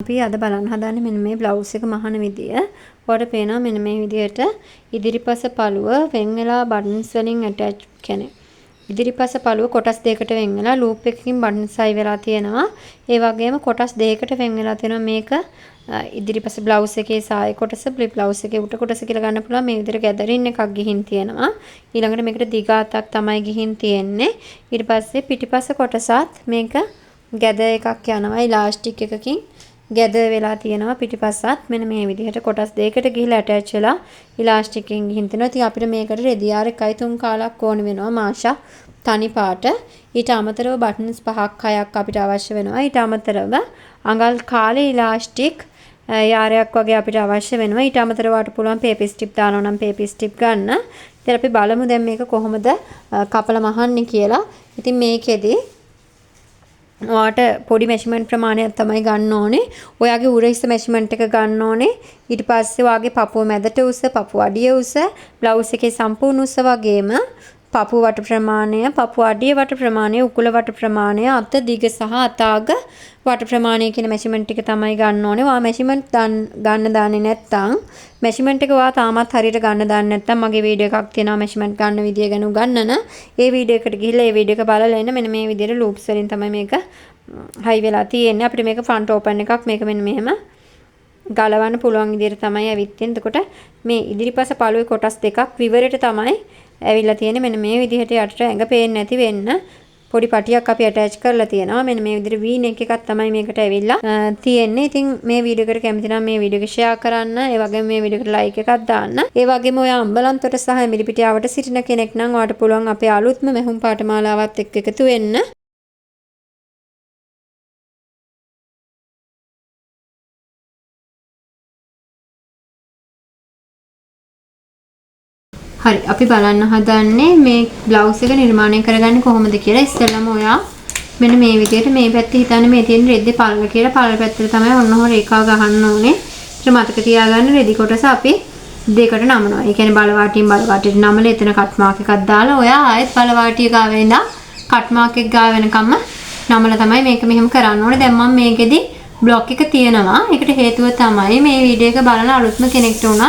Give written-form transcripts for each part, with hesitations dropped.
අපි අද බලන්න හදන්නේ මෙන්න මේ බ්ලවුස් එක මහන විදිය. ඔයාලට පේනවා මෙන්න මේ විදියට ඉදිරිපස පළුව වෙන් වෙලා බටන්ස් වලින් ඇටච් කියන්නේ ඉදිරිපස පළුව කොටස් දෙකකට වෙන් වෙලා ලූප් එකකින් බටන්ස් අයි වෙලා තියෙනවා. ඒ වගේම කොටස් දෙකකට වෙන් වෙලා තියෙනවා මේක ඉදිරිපස බ්ලවුස් එකේ සාය කොටස බ්ලවුස් එකේ උඩ කොටස කියලා ගන්න පුළුවන්. මේ විදිහට ගැදරින් එකක් ගිහින් තියෙනවා. ඊළඟට මේකට දිග අතක් තමයි ගිහින් තියෙන්නේ. ඊට පස්සේ පිටිපස කොටසත් මේක ගැද එකක් යනවා ඉලාස්ටික් එකකින් ගැද වෙලා තියෙනවා පිටිපස්සත් මෙන්න මේ විදිහට කොටස් දෙකකට ගිහිලා ඇටච් වෙලා ඉලාස්ටික් එකෙන් ගිහින් තියෙනවා. ඉතින් අපිට මේකට රෙදි ආර 1.3 කාලක් ඕන වෙනවා මාෂා තනි පාට. ඊට අමතරව බටන්ස් 5ක් 6ක් අපිට අවශ්‍ය වෙනවා. ඊට අමතරව අඟල් කාලේ ඉලාස්ටික් යාරයක් වගේ අපිට අවශ්‍ය වෙනවා. ඊට අමතරව වට පුළුවන් පේපර් ස්ට්‍රිප් දානවා නම් පේපර් ස්ට්‍රිප් ගන්න. ඉතින් අපි බලමු දැන් මේක කොහොමද කපලා මහන්නේ කියලා. ඉතින් මේකෙදි ඔයාට පොඩි මෙෂර්මන්ට් ප්‍රමාණයක් තමයි ගන්න ඕනේ. ඔයාගේ උරහිස මෙෂර්මන්ට් එක ගන්න ඕනේ. ඊට පස්සේ ඔයාගේ පපුව මැදට උස, පපුව අඩිය උස, බ්ලවුස් එකේ සම්පූර්ණ උස වගේම පපුව වට ප්‍රමාණය, පපුව අඩිය වට ප්‍රමාණය, උකුල වට ප්‍රමාණය, අත දිග සහ අත අග වට ප්‍රමාණය කියන මෙෂර්මන්ට් එක තමයි ගන්න ඕනේ. ඔයා මෙෂර්මන්ට් ගන්න දාන්නේ නැත්නම් මෙෂර්මන්ට් එක ඔයා තාමත් හරියට ගන්න දාන්නේ නැත්නම් මගේ වීඩියෝ එකක් තියෙනවා මෙෂර්මන්ට් ගන්න විදිය ගැන උගන්වන. ඒ වීඩියෝ එකට ගිහිල්ලා ඒ වීඩියෝ එක බලලා එන්න. මෙන්න මේ විදියට ලූප්ස් වලින් තමයි මේක හයි වෙලා තියෙන්නේ. අපිට මේක ෆ්‍රන්ට් ඕපන් එකක් මේක මෙන්න මෙහෙම ගලවන්න පුළුවන් විදියට තමයි ඇවිත් තියෙන්නේ. එතකොට මේ ඉදිරිපස පළුවේ කොටස් දෙකක් විවරයට තමයි ඇවිල්ලා තියෙන්නේ. මෙන්න මේ විදිහට යටට ඇඟ පේන්නේ නැති වෙන්න පොඩි පටියක් අපි ඇටච් කරලා තියෙනවා. මෙන්න මේ විදිහට V neck එකක් තමයි මේකට ඇවිල්ලා තියෙන්නේ. ඉතින් මේ වීඩියෝ එකට කැමති නම් මේ වීඩියෝ එක ෂෙයා කරන්න. ඒ වගේම මේ වීඩියෝ එකට ලයික් එකක් දාන්න. ඒ වගේම ඔයා අම්බලන්තොට සහ මිරිපිටියාවට සිටින කෙනෙක් නම් ඔයාට පුළුවන් අපේ අලුත්ම මෙහුම් පාඨමාලාවත් එක්ක එකතු වෙන්න. හරි අපි බලන්න හදන්නේ මේ බ්ලවුස් එක නිර්මාණය කරගන්නේ කොහොමද කියලා. ඉස්සෙල්ලාම ඔයා මෙන්න මේ විදිහට මේ පැත්තේ හිතන්නේ මේ තියෙන රෙද්දේ පල්ල කියලා. පල්ල පැත්තට තමයි ඔන්නෝම රේඛාව ගහන්න ඕනේ. ඊට මතක තියාගන්න රෙදි කොටස අපි දෙකට නමනවා. ඒ කියන්නේ බලවාටියෙන් බලවාටියට නමලා එතන කට් මාක් එකක් දාලා ඔයා ආයෙත් බලවාටිය ගාවේ ඉඳන් කට් මාක් එක ගාව වෙනකම්ම නමලා තමයි මේක මෙහෙම කරන්න ඕනේ. දැන් මම මේකෙදි බ්ලොක් එක තියනවා. ඒකට හේතුව තමයි මේ වීඩියෝ එක බලන අලුත්ම කෙනෙක්ට උනත්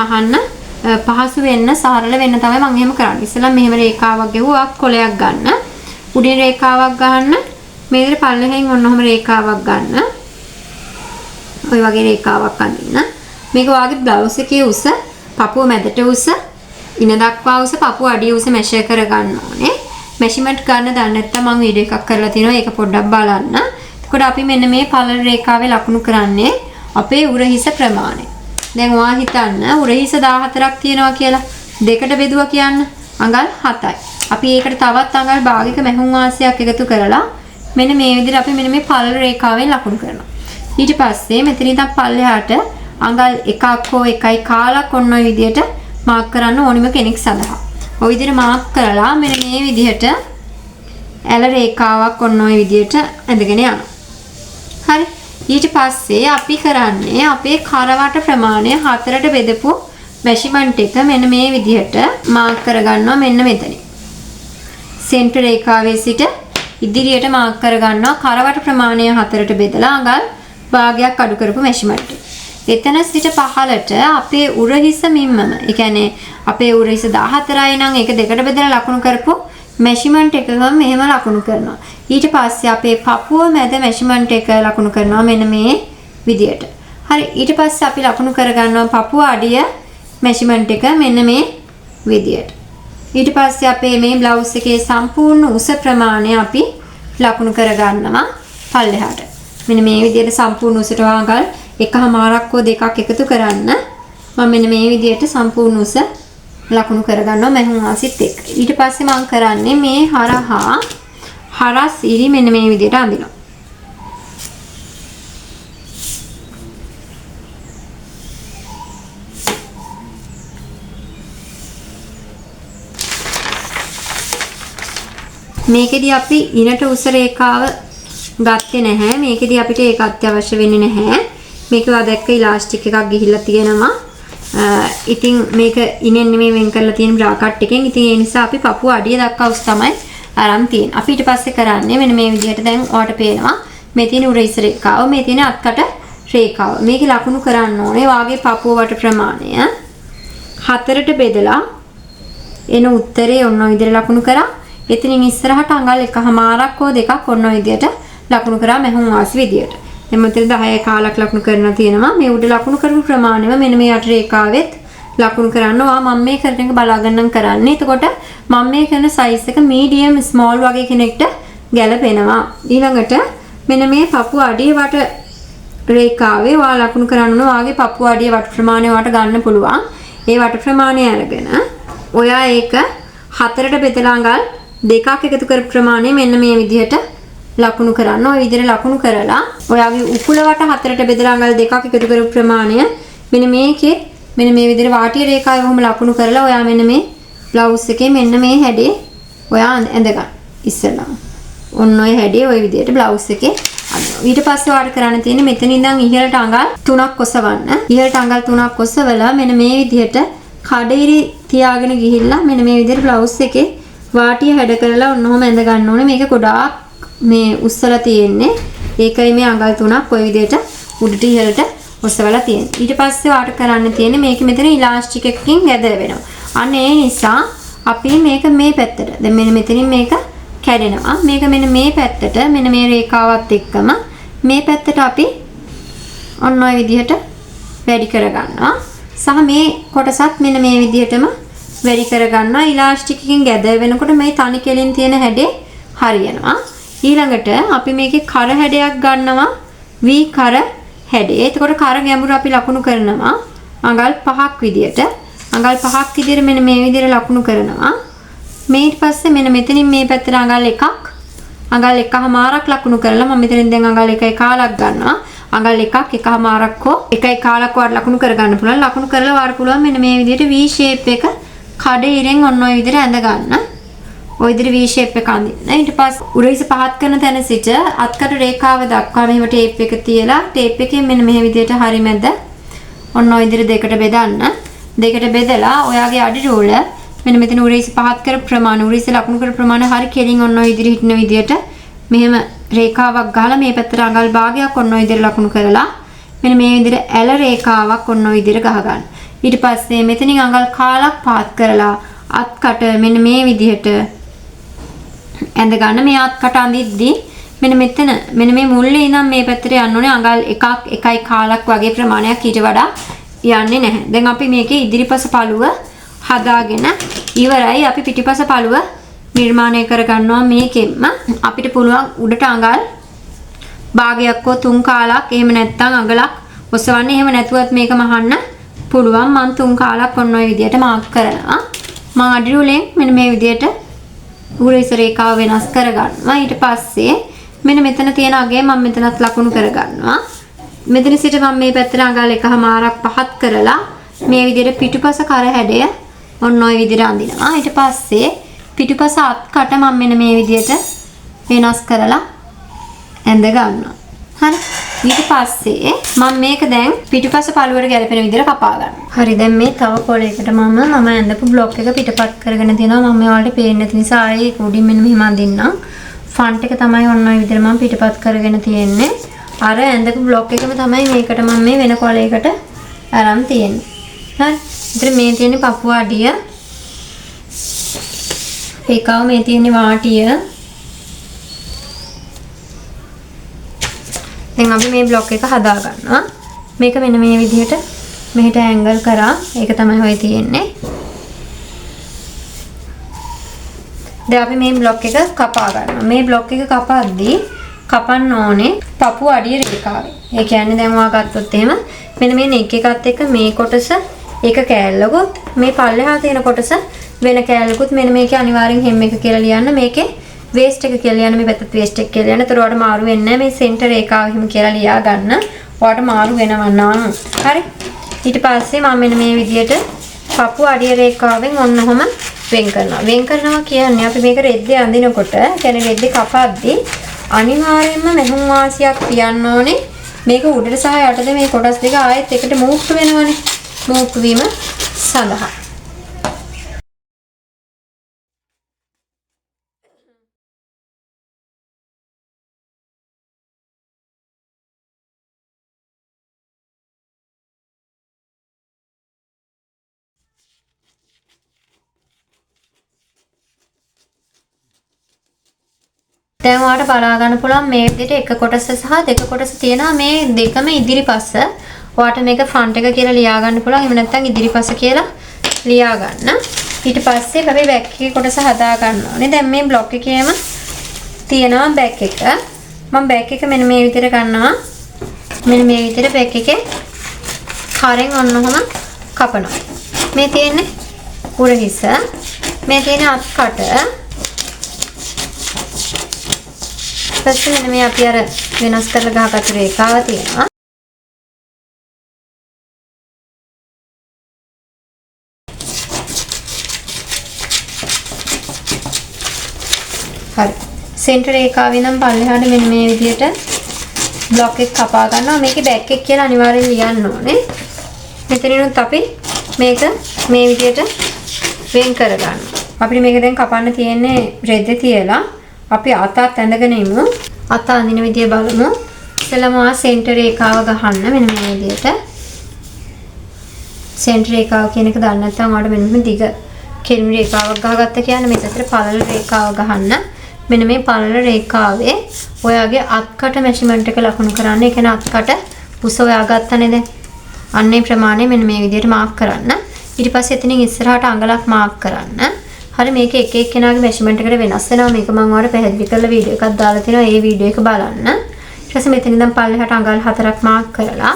මහන්න පහසු වෙන්න සරල වෙන්න තමයි මම එහෙම කරන්නේ. ඉස්සෙල්ලා මෙහෙම රේඛාවක් ගෙවුවා කොලයක් ගන්න. උඩින් රේඛාවක් ගන්න. මේ විදිහට පල්ලෙහෙන් ඔන්නෝම රේඛාවක් ගන්න. ඔය වගේ රේඛාවක් අඳින්න. මේක වාගේ බ්ලවුස් එකේ උස, පපුව මැදට උස, ඉන දක්වා උස, පපුව අඩිය උස මෙෂර් කර ගන්න ඕනේ. මෙෂර්මන්ට් ගන්න දන්නේ නැත්නම් මම වීඩියෝ එකක් කරලා තිනවා. ඒක පොඩ්ඩක් බලන්න. එතකොට අපි මෙන්න මේ පළල රේඛාවේ ලකුණු කරන්නේ අපේ උරහිස ප්‍රමාණය. දැන් ඔයා හිතන්න උරහිස 14ක් තියෙනවා කියලා දෙකට බෙදුවා කියන්න අඟල් 7යි. අපි ඒකට තවත් අඟල් භාගික මැහුම් වාසියක් එකතු කරලා මෙන්න මේ විදිහට අපි මෙන්න මේ පළල රේඛාවෙන් ලකුණු කරනවා. ඊට පස්සේ මෙතන ඉඳන් පල්ලෙහාට අඟල් 1ක් හෝ 1යි කාලක් ඔන්න ඔය විදිහට මාක් කරන්න ඕනිම කෙනෙක් සඳහා. ඔය විදිහට මාක් කරලා මෙන්න මේ විදිහට ඇල රේඛාවක් ඔන්න ඔය විදිහට ඇඳගෙන යනවා. හරි. ඊට පස්සේ අපි කරන්නේ අපේ කරවට ප්‍රමාණය 4ට බෙදපු මෙෂර්මන්ට් එක මෙන්න මේ විදිහට මාක් කරගන්නවා මෙන්න මෙතනින්. සෙන්ටර් රේඛාවේ සිට ඉදිරියට මාක් කරගන්නවා කරවට ප්‍රමාණය 4ට බෙදලා අඟල් භාගයක් අඩු කරපු මෙෂර්මන්ට් එක. එතන සිට පහළට අපේ උරහිස මිම්මම. ඒ කියන්නේ අපේ උරහිස 14යි නම් ඒක දෙකට බෙදලා ලකුණු කරපු මෙෂර්මන්ට් එක ගම මෙහෙම ලකුණු කරනවා. ඊට පස්සේ අපේ පපුව මැද මෙෂර්මන්ට් එක ලකුණු කරනවා මෙන්න මේ විදියට. හරි ඊට පස්සේ අපි ලකුණු කරගන්නවා පපුව අඩිය මෙෂර්මන්ට් එක මෙන්න මේ විදියට. ඊට පස්සේ අපේ මේ බ්ලවුස් එකේ සම්පූර්ණ උස ප්‍රමාණය අපි ලකුණු කරගන්නවා පල්ලෙහාට. මෙන්න මේ විදියට සම්පූර්ණ උසට අඟල් 1.5ක් හෝ 2ක් එකතු කරන්න මම මෙන්න මේ විදියට සම්පූර්ණ උස ලකුණු කරගන්නවා මැහුම් වාසියත් එක්ක. ඊට පස්සේ මම කරන්නේ මේ හරහා හරස් ඉරි මෙන්න මේ විදිහට අඳිනවා. මේකෙදි අපි ඉනට උස රේඛාව ගත්තේ නැහැ. මේකෙදි අපිට ඒක අත්‍යවශ්‍ය වෙන්නේ නැහැ. මේක දැක්ක ඉලාස්ටික් එකක් ගිහිල්ලා තියෙනවා. ඉතින් මේක ඉනෙන් නෙමෙයි වෙන් කරලා තියෙන බ්‍රාකට් එකෙන්. ඉතින් ඒ නිසා අපි පපුව අඩිය දක්වා උස් තමයි අරන් තියෙන්නේ. අපි ඊට පස්සේ කරන්නේ මෙන්න මේ විදිහට දැන් ඔයාලට පේනවා මේ තියෙන උරහිස් රේඛාව, මේ තියෙන අත්කට රේඛාව. මේකේ ලකුණු කරන්න ඕනේ වාගේ පපුව වට ප්‍රමාණය 4ට බෙදලා එන උත්තරේ ඔන්න ඔය විදිහට ලකුණු කරා. එතනින් ඉස්සරහට අඟල් එකමාරක් හෝ දෙකක් ඔන්න ඔය විදිහට ලකුණු කරා මෙහුම් වාසි විදිහට. දැන් මෙතන 10 කාලක් ලකුණු කරනවා තියෙනවා. මේ උඩ ලකුණු කරපු ප්‍රමාණයම මෙන්න මේ යට රේඛාවෙත් ලකුණු කරනවා. මම මේ කරන එක බලාගන්නම් කරන්නේ. එතකොට මම මේ කරන සයිස් එක මීඩියම් ස්මෝල් වගේ කෙනෙක්ට ගැලපෙනවා. ඊළඟට මෙන්න මේ පපුව අඩිය වට රේඛාවේ වා ලකුණු කරන්න ඕන වාගේ පපුව අඩිය වට ප්‍රමාණය වට ගන්න පුළුවන්. ඒ වට ප්‍රමාණය අරගෙන ඔයා ඒක 4ට බෙදලා අඟල් දෙකක් එකතු කරපු ප්‍රමාණය මෙන්න මේ විදිහට ලකුණු කරන්න. ඔය විදිහට ලකුණු කරලා ඔයාගේ උකුල වට 4ට බෙදලා අඟල් දෙකක් එකතු කරපු ප්‍රමාණය මෙන්න මේකේ මෙන්න මේ විදිහට වාටිය රේඛාවේ වහම ලකුණු කරලා ඔයා මෙන්න මේ බ්ලවුස් එකේ මෙන්න මේ හැඩේ ඔයා ඇඳ ගන්න. ඉස්සෙල්ලා ඔන්න ඔය හැඩේ ඔය විදිහට බ්ලවුස් එකේ අඳිනවා. ඊට පස්සේ ඔයාලට කරන්න තියෙන්නේ මෙතන ඉඳන් ඉහළට අඟල් 3ක් ඔසවන්න. ඉහළට අඟල් 3ක් ඔසවලා මෙන්න මේ විදිහට කඩේරි තියාගෙන ගිහිල්ලා මෙන්න මේ විදිහට බ්ලවුස් එකේ වාටිය හැඩ කරලා ඔන්නෝම ඇඳ ගන්න ඕනේ. මේක ගොඩාක් මේ උස්සලා තියෙන්නේ. ඒකයි මේ අඟල් 3ක් ඔය විදිහට උඩට ඉහළට ඔසවලා තියෙන්නේ. ඊට පස්සේ ඔයාලට කරන්න තියෙන්නේ මේක මෙතන ඉලාස්ටික් එකකින් ගැදලා වෙනවා. අන්න ඒ නිසා අපි මේක මේ පැත්තට දැන් මෙන්න මෙතනින් මේක කැඩෙනවා. මේක මෙන්න මේ පැත්තට මෙන්න මේ රේඛාවත් එක්කම මේ පැත්තට අපි ඔන්න ඔය විදිහට වැඩි කරගන්නවා. සහ මේ කොටසත් මෙන්න මේ විදිහටම වැඩි කරගන්නවා. ඉලාස්ටික් එකකින් ගැද වෙනකොට මේ තනි කෙලින් තියෙන හැඩේ හරියනවා. ඊළඟට අපි මේකේ කර හැඩයක් ගන්නවා. V කර හැඩේ. එතකොට කර ගැඹුර අපි ලකුණු කරනවා අඟල් 5ක් විදියට. අඟල් 5ක් විදියට මෙන්න මේ විදියට ලකුණු කරනවා. මේ ඊට පස්සේ මෙන්න මෙතනින් මේ පැත්තට අඟල් 1ක් අඟල් 1මාරක් ලකුණු කරලා මම මෙතනින් දැන් අඟල් 1.5ක් ගන්නවා. අඟල් 1ක් 1මාරක් හෝ 1.5ක් වාට ලකුණු කරගන්න පුළුවන්. ලකුණු කරලා වාර පුළුවන් මෙන්න මේ විදියට V shape එක කඩේරෙන් ඔන්න ඔය විදියට ඇඳ ගන්න. ඔය විදියට V shape එක අඳින්න. ඊට පස්සේ උරහිස පහත් කරන තැන සිට අත්කට රේඛාව දක්වා මෙහෙම ටේප් එක තියලා ටේප් එකෙන් මෙන්න මේ විදියට හරි මැද ඔන්න ඔය විදියට දෙකට බෙදන්න. දෙකට බෙදලා ඔයාගේ අඩි රෝල මෙන්න මෙතන උරහිස පහත් කර ප්‍රමාණය උරහිස ලකුණු කර ප්‍රමාණය හරි කෙලින් ඔන්න ඔය විදියට හිටින විදියට මෙහෙම රේඛාවක් ගහලා මේ පැත්තට අඟල් භාගයක් ඔන්න ඔය විදියට ලකුණු කරලා මෙන්න මේ විදියට ඇල රේඛාවක් ඔන්න ඔය විදියට ගහ ගන්න. ඊට පස්සේ මෙතනින් අඟල් කාලක් පාත් කරලා අත්කට මෙන්න මේ විදිහට ඇඳ ගන්න. මේ අත්කට අඳිද්දී මෙන්න මෙතන මෙන්න මේ මුල්ලේ ඉඳන් මේ පැත්තට යන්න ඕනේ අඟල් 1යි කාලක් වගේ ප්‍රමාණයක් ඊට වඩා යන්නේ නැහැ. දැන් අපි මේකේ ඉදිරිපස පළුව හදාගෙන ඉවරයි. අපි පිටිපස පළුව නිර්මාණය කරගන්නවා මේකෙන්ම. අපිට පුළුවන් උඩට අඟල් භාගයක් හෝ 3 කාලක් එහෙම නැත්නම් අඟලක් ඔසවන්න. එහෙම නැතුවත් මේක මහන්න පුළුවන්. මම 3 කාලක් ඔන්න ඔය විදියට මාක් කරනවා. මම අඩි රුලෙන් මෙන්න මේ විදියට උරහිස රේඛාව වෙනස් කරගන්නවා. ඊට පස්සේ මෙන්න මෙතන තියෙන අගය මම මෙතනත් ලකුණු කරගන්නවා. මෙතන සිට මම මේ පැත්තට අඟල් 1මාරක් පහත් කරලා මේ විදියට පිටුපස කර හැඩය ඔන්න ඔය විදියට අඳිනවා. ඊට පස්සේ පිටුපස අත්කට මම මෙන්න මේ විදියට වෙනස් කරලා ඇඳ ගන්නවා. හරි. ඊට පස්සේ මම මේක දැන් පිටුපස පළුවට ගැලපෙන විදිහට කපා ගන්නවා. හරි. දැන් මේ තව කොලයකට මම ඇඳපු බ්ලොක් එක පිටපත් කරගෙන තියෙනවා. මම ඔයාලට පේන්න නැති නිසා ආයේ උඩින් මෙන්න මෙහෙම අඳින්නම්. ෆන්ට් එක තමයි ඔන්න ඔය විදිහට මම පිටපත් කරගෙන තියෙන්නේ. අර ඇඳපු බ්ලොක් එකම තමයි මේකට මම මේ වෙන කොලයකට අරන් තියෙන්නේ. හරි. ඉතින් මේ තියෙන්නේ පපුව අඩිය. ඒකව මේ තියෙන්නේ වාටිය. දැන් අපි මේ බ්ලොක් එක හදා ගන්නවා. මේක මෙන්න මේ විදිහට මෙහෙට ඇන්ගල් කරා. ඒක තමයි ඔය තියෙන්නේ. දැන් අපි මේ බ්ලොක් එක කපා ගන්නවා. මේ බ්ලොක් එක කපද්දී කපන්න ඕනේ පපුව අඩිය රේඛාවෙන්. ඒ කියන්නේ දැන් ඔයා ගත්තොත් එහෙම මෙන්න මේ නෙක් එකත් එක්ක මේ කොටස එක කෑල්ලකුත් මේ පල්ලෙහා තියෙන කොටස වෙන කෑල්ලකුත් මෙන්න මේකේ අනිවාර්යෙන් hem එක කියලා ලියන්න. මේකේ වේස්ට් එක කියලා ලියන්න. මේ පැත්තත් වේස්ට් එක කියලා ලියන්න. ඒතර ඔයාලට මාරු වෙන්නේ නැහැ. මේ සෙන්ටර් රේඛාව එහෙම කියලා ලියා ගන්න. ඔයාලට මාරු වෙනවා නම්. හරි. ඊට පස්සේ මම මෙන්න මේ විදියට පපුව අඩිය රේඛාවෙන් ඔන්නකොම වෙන් කරනවා. වෙන් කරනවා කියන්නේ අපි මේක රෙද්දේ අඳිනකොට කියන්නේ රෙද්දේ කපද්දී අනිවාර්යයෙන්ම මෙහුම් වාසියක් තියන්න ඕනේ. මේක උඩට සහ යටට මේ කොටස් දෙක ආයෙත් එකට මූව් වෙනවනේ. මූව් වීම සඳහා දැන් ඔයාලට බලා ගන්න පුළුවන් මේ විදිහට එක කොටස සහ දෙක කොටස තියෙනවා මේ දෙකම ඉදිරිපස්ස. ඔයාලට මේක ෆ්‍රන්ට් එක කියලා ලියා ගන්න පුළුවන්. එහෙම නැත්නම් ඉදිරිපස්ස කියලා ලියා ගන්න. ඊට පස්සේ අපි බෑක් එකේ කොටස හදා ගන්න ඕනේ. දැන් මේ බ්ලොක් එකේම තියෙනවා බෑක් එක. මම බෑක් එක මෙන්න මේ විදිහට ගන්නවා. මෙන්න මේ විදිහට බෑක් එකේ හරෙන් ඔන්නෝම කපනවා. මේ තියෙන්නේ උර හිස. මේ තියෙන්නේ අත් කට. ඊපස්සේ මෙන්න මේ අපි අර වෙනස් කරලා ගහකට රේඛාව තියෙනවා. හරි. සෙන්ටර් රේඛාවේ නම් පල්ලෙහාට මෙන්න මේ විදිහට බ්ලොක් එක කපා ගන්නවා. මේකේ බෑක් එක කියලා අනිවාර්යෙන් ලියන්න ඕනේ. මෙතනිනුත් අපි මේක මේ විදිහට වෙන් කර ගන්නවා. අපිට මේක දැන් කපන්න තියෙන්නේ රෙද්ද තියලා. අපි අතත් ඇඳගෙන ඉමු. අත අඳින විදිය බලමු. ඉතලම සෙන්ටර් රේඛාව ගහන්න මෙන්න මේ විදිහට. සෙන්ටර් රේඛාව කියන එක දන්නේ නැත්නම් ඔයාලට මෙන්න දිග කෙලින් රේඛාවක් ගහගත්ත කියන්නේ මේක ඇතුලේ පළල රේඛාව ගහන්න. මෙන්න මේ පළල රේඛාවේ ඔයාගේ අත්කට මෙෂර්මන්ට් එක ලකුණු කරන්න. ඒ කියන්නේ අත්කට උස ඔයා ගත්තනේ දැන්. අන්නේ ප්‍රමාණය මෙන්න මේ විදිහට මාක් කරන්න. ඊට පස්සේ එතනින් ඉස්සරහට අඟලක් මාක් කරන්න. හරි මේක එක එක්කෙනාගේ මෙෂර්මන්ට් එකට වෙනස් වෙනවා. මේක මම ඔයාලට පැහැදිලි කරලා වීඩියෝ එකක් දාලා තිනවා. ඒ වීඩියෝ එක බලන්න. ඊට පස්සේ මෙතන ඉඳන් පල්ලෙහාට අඟල් 4ක් මාක් කරලා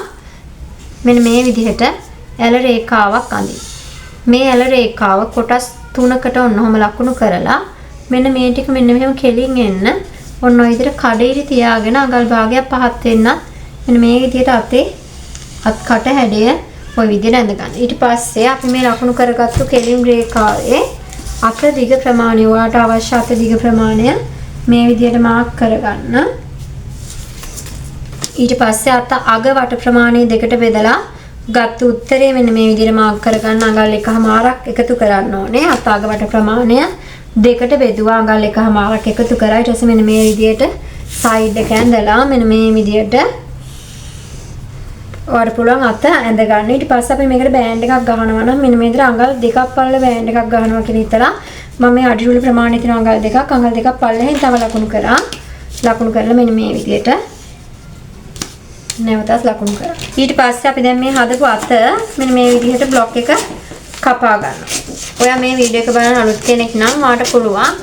මෙන්න මේ විදිහට ඇල රේඛාවක් අඳින්න. මේ ඇල රේඛාව කොටස් 3කට ඔන්නෝම ලකුණු කරලා මෙන්න මේ ටික මෙන්න මෙහෙම කෙලින් එන්න ඔන්න ඔය විදිහට කඩේලි තියාගෙන අඟල් භාගයක් පහත් වෙන්න මෙන්න මේ විදිහට අතේ අත්කට හැඩය ඔය විදිහට ඇඳ ගන්න. ඊට පස්සේ අපි මේ ලකුණු කරගත්තු කෙලින් රේඛාවේ අත දිග ප්‍රමාණය ඔයාලට අවශ්‍ය අත දිග ප්‍රමාණය මේ විදිහට මාක් කරගන්න. ඊට පස්සේ අත අග වට ප්‍රමාණය දෙකට බෙදලා ගත්ත උත්තරේ මෙන්න මේ විදිහට මාක් කරගන්න. අඟල් 1/2ක් එකතු කරන්න ඕනේ. අත අග වට ප්‍රමාණය දෙකට බෙදුවා අඟල් 1/2ක් එකතු කරා. ඊට පස්සේ මෙන්න මේ විදිහට සයිඩ් එක ඇඳලා මෙන්න මේ විදිහට ඔයාලට පුළුවන් අත ඇඳ ගන්න. ඊට පස්සේ අපි මේකට බෑන්ඩ් එකක් ගහනවා නම් මෙන්න මේ විදිහට අඟල් 2ක් පල්ල බෑන්ඩ් එකක් ගහනවා කියලා හිතලා මම මේ අඩිරුළු ප්‍රමාණය තියෙන අඟල් 2ක් පල්ලෙන් තව ලකුණු කරා. ලකුණු කරලා මෙන්න මේ විදිහට නැවතත් ලකුණු කරා. ඊට පස්සේ අපි දැන් මේ හදපු අත මෙන්න මේ විදිහට බ්ලොක් එක කපා ගන්නවා. ඔයා මේ වීඩියෝ එක බලන අලුත් කෙනෙක් නම් ඔයාට පුළුවන්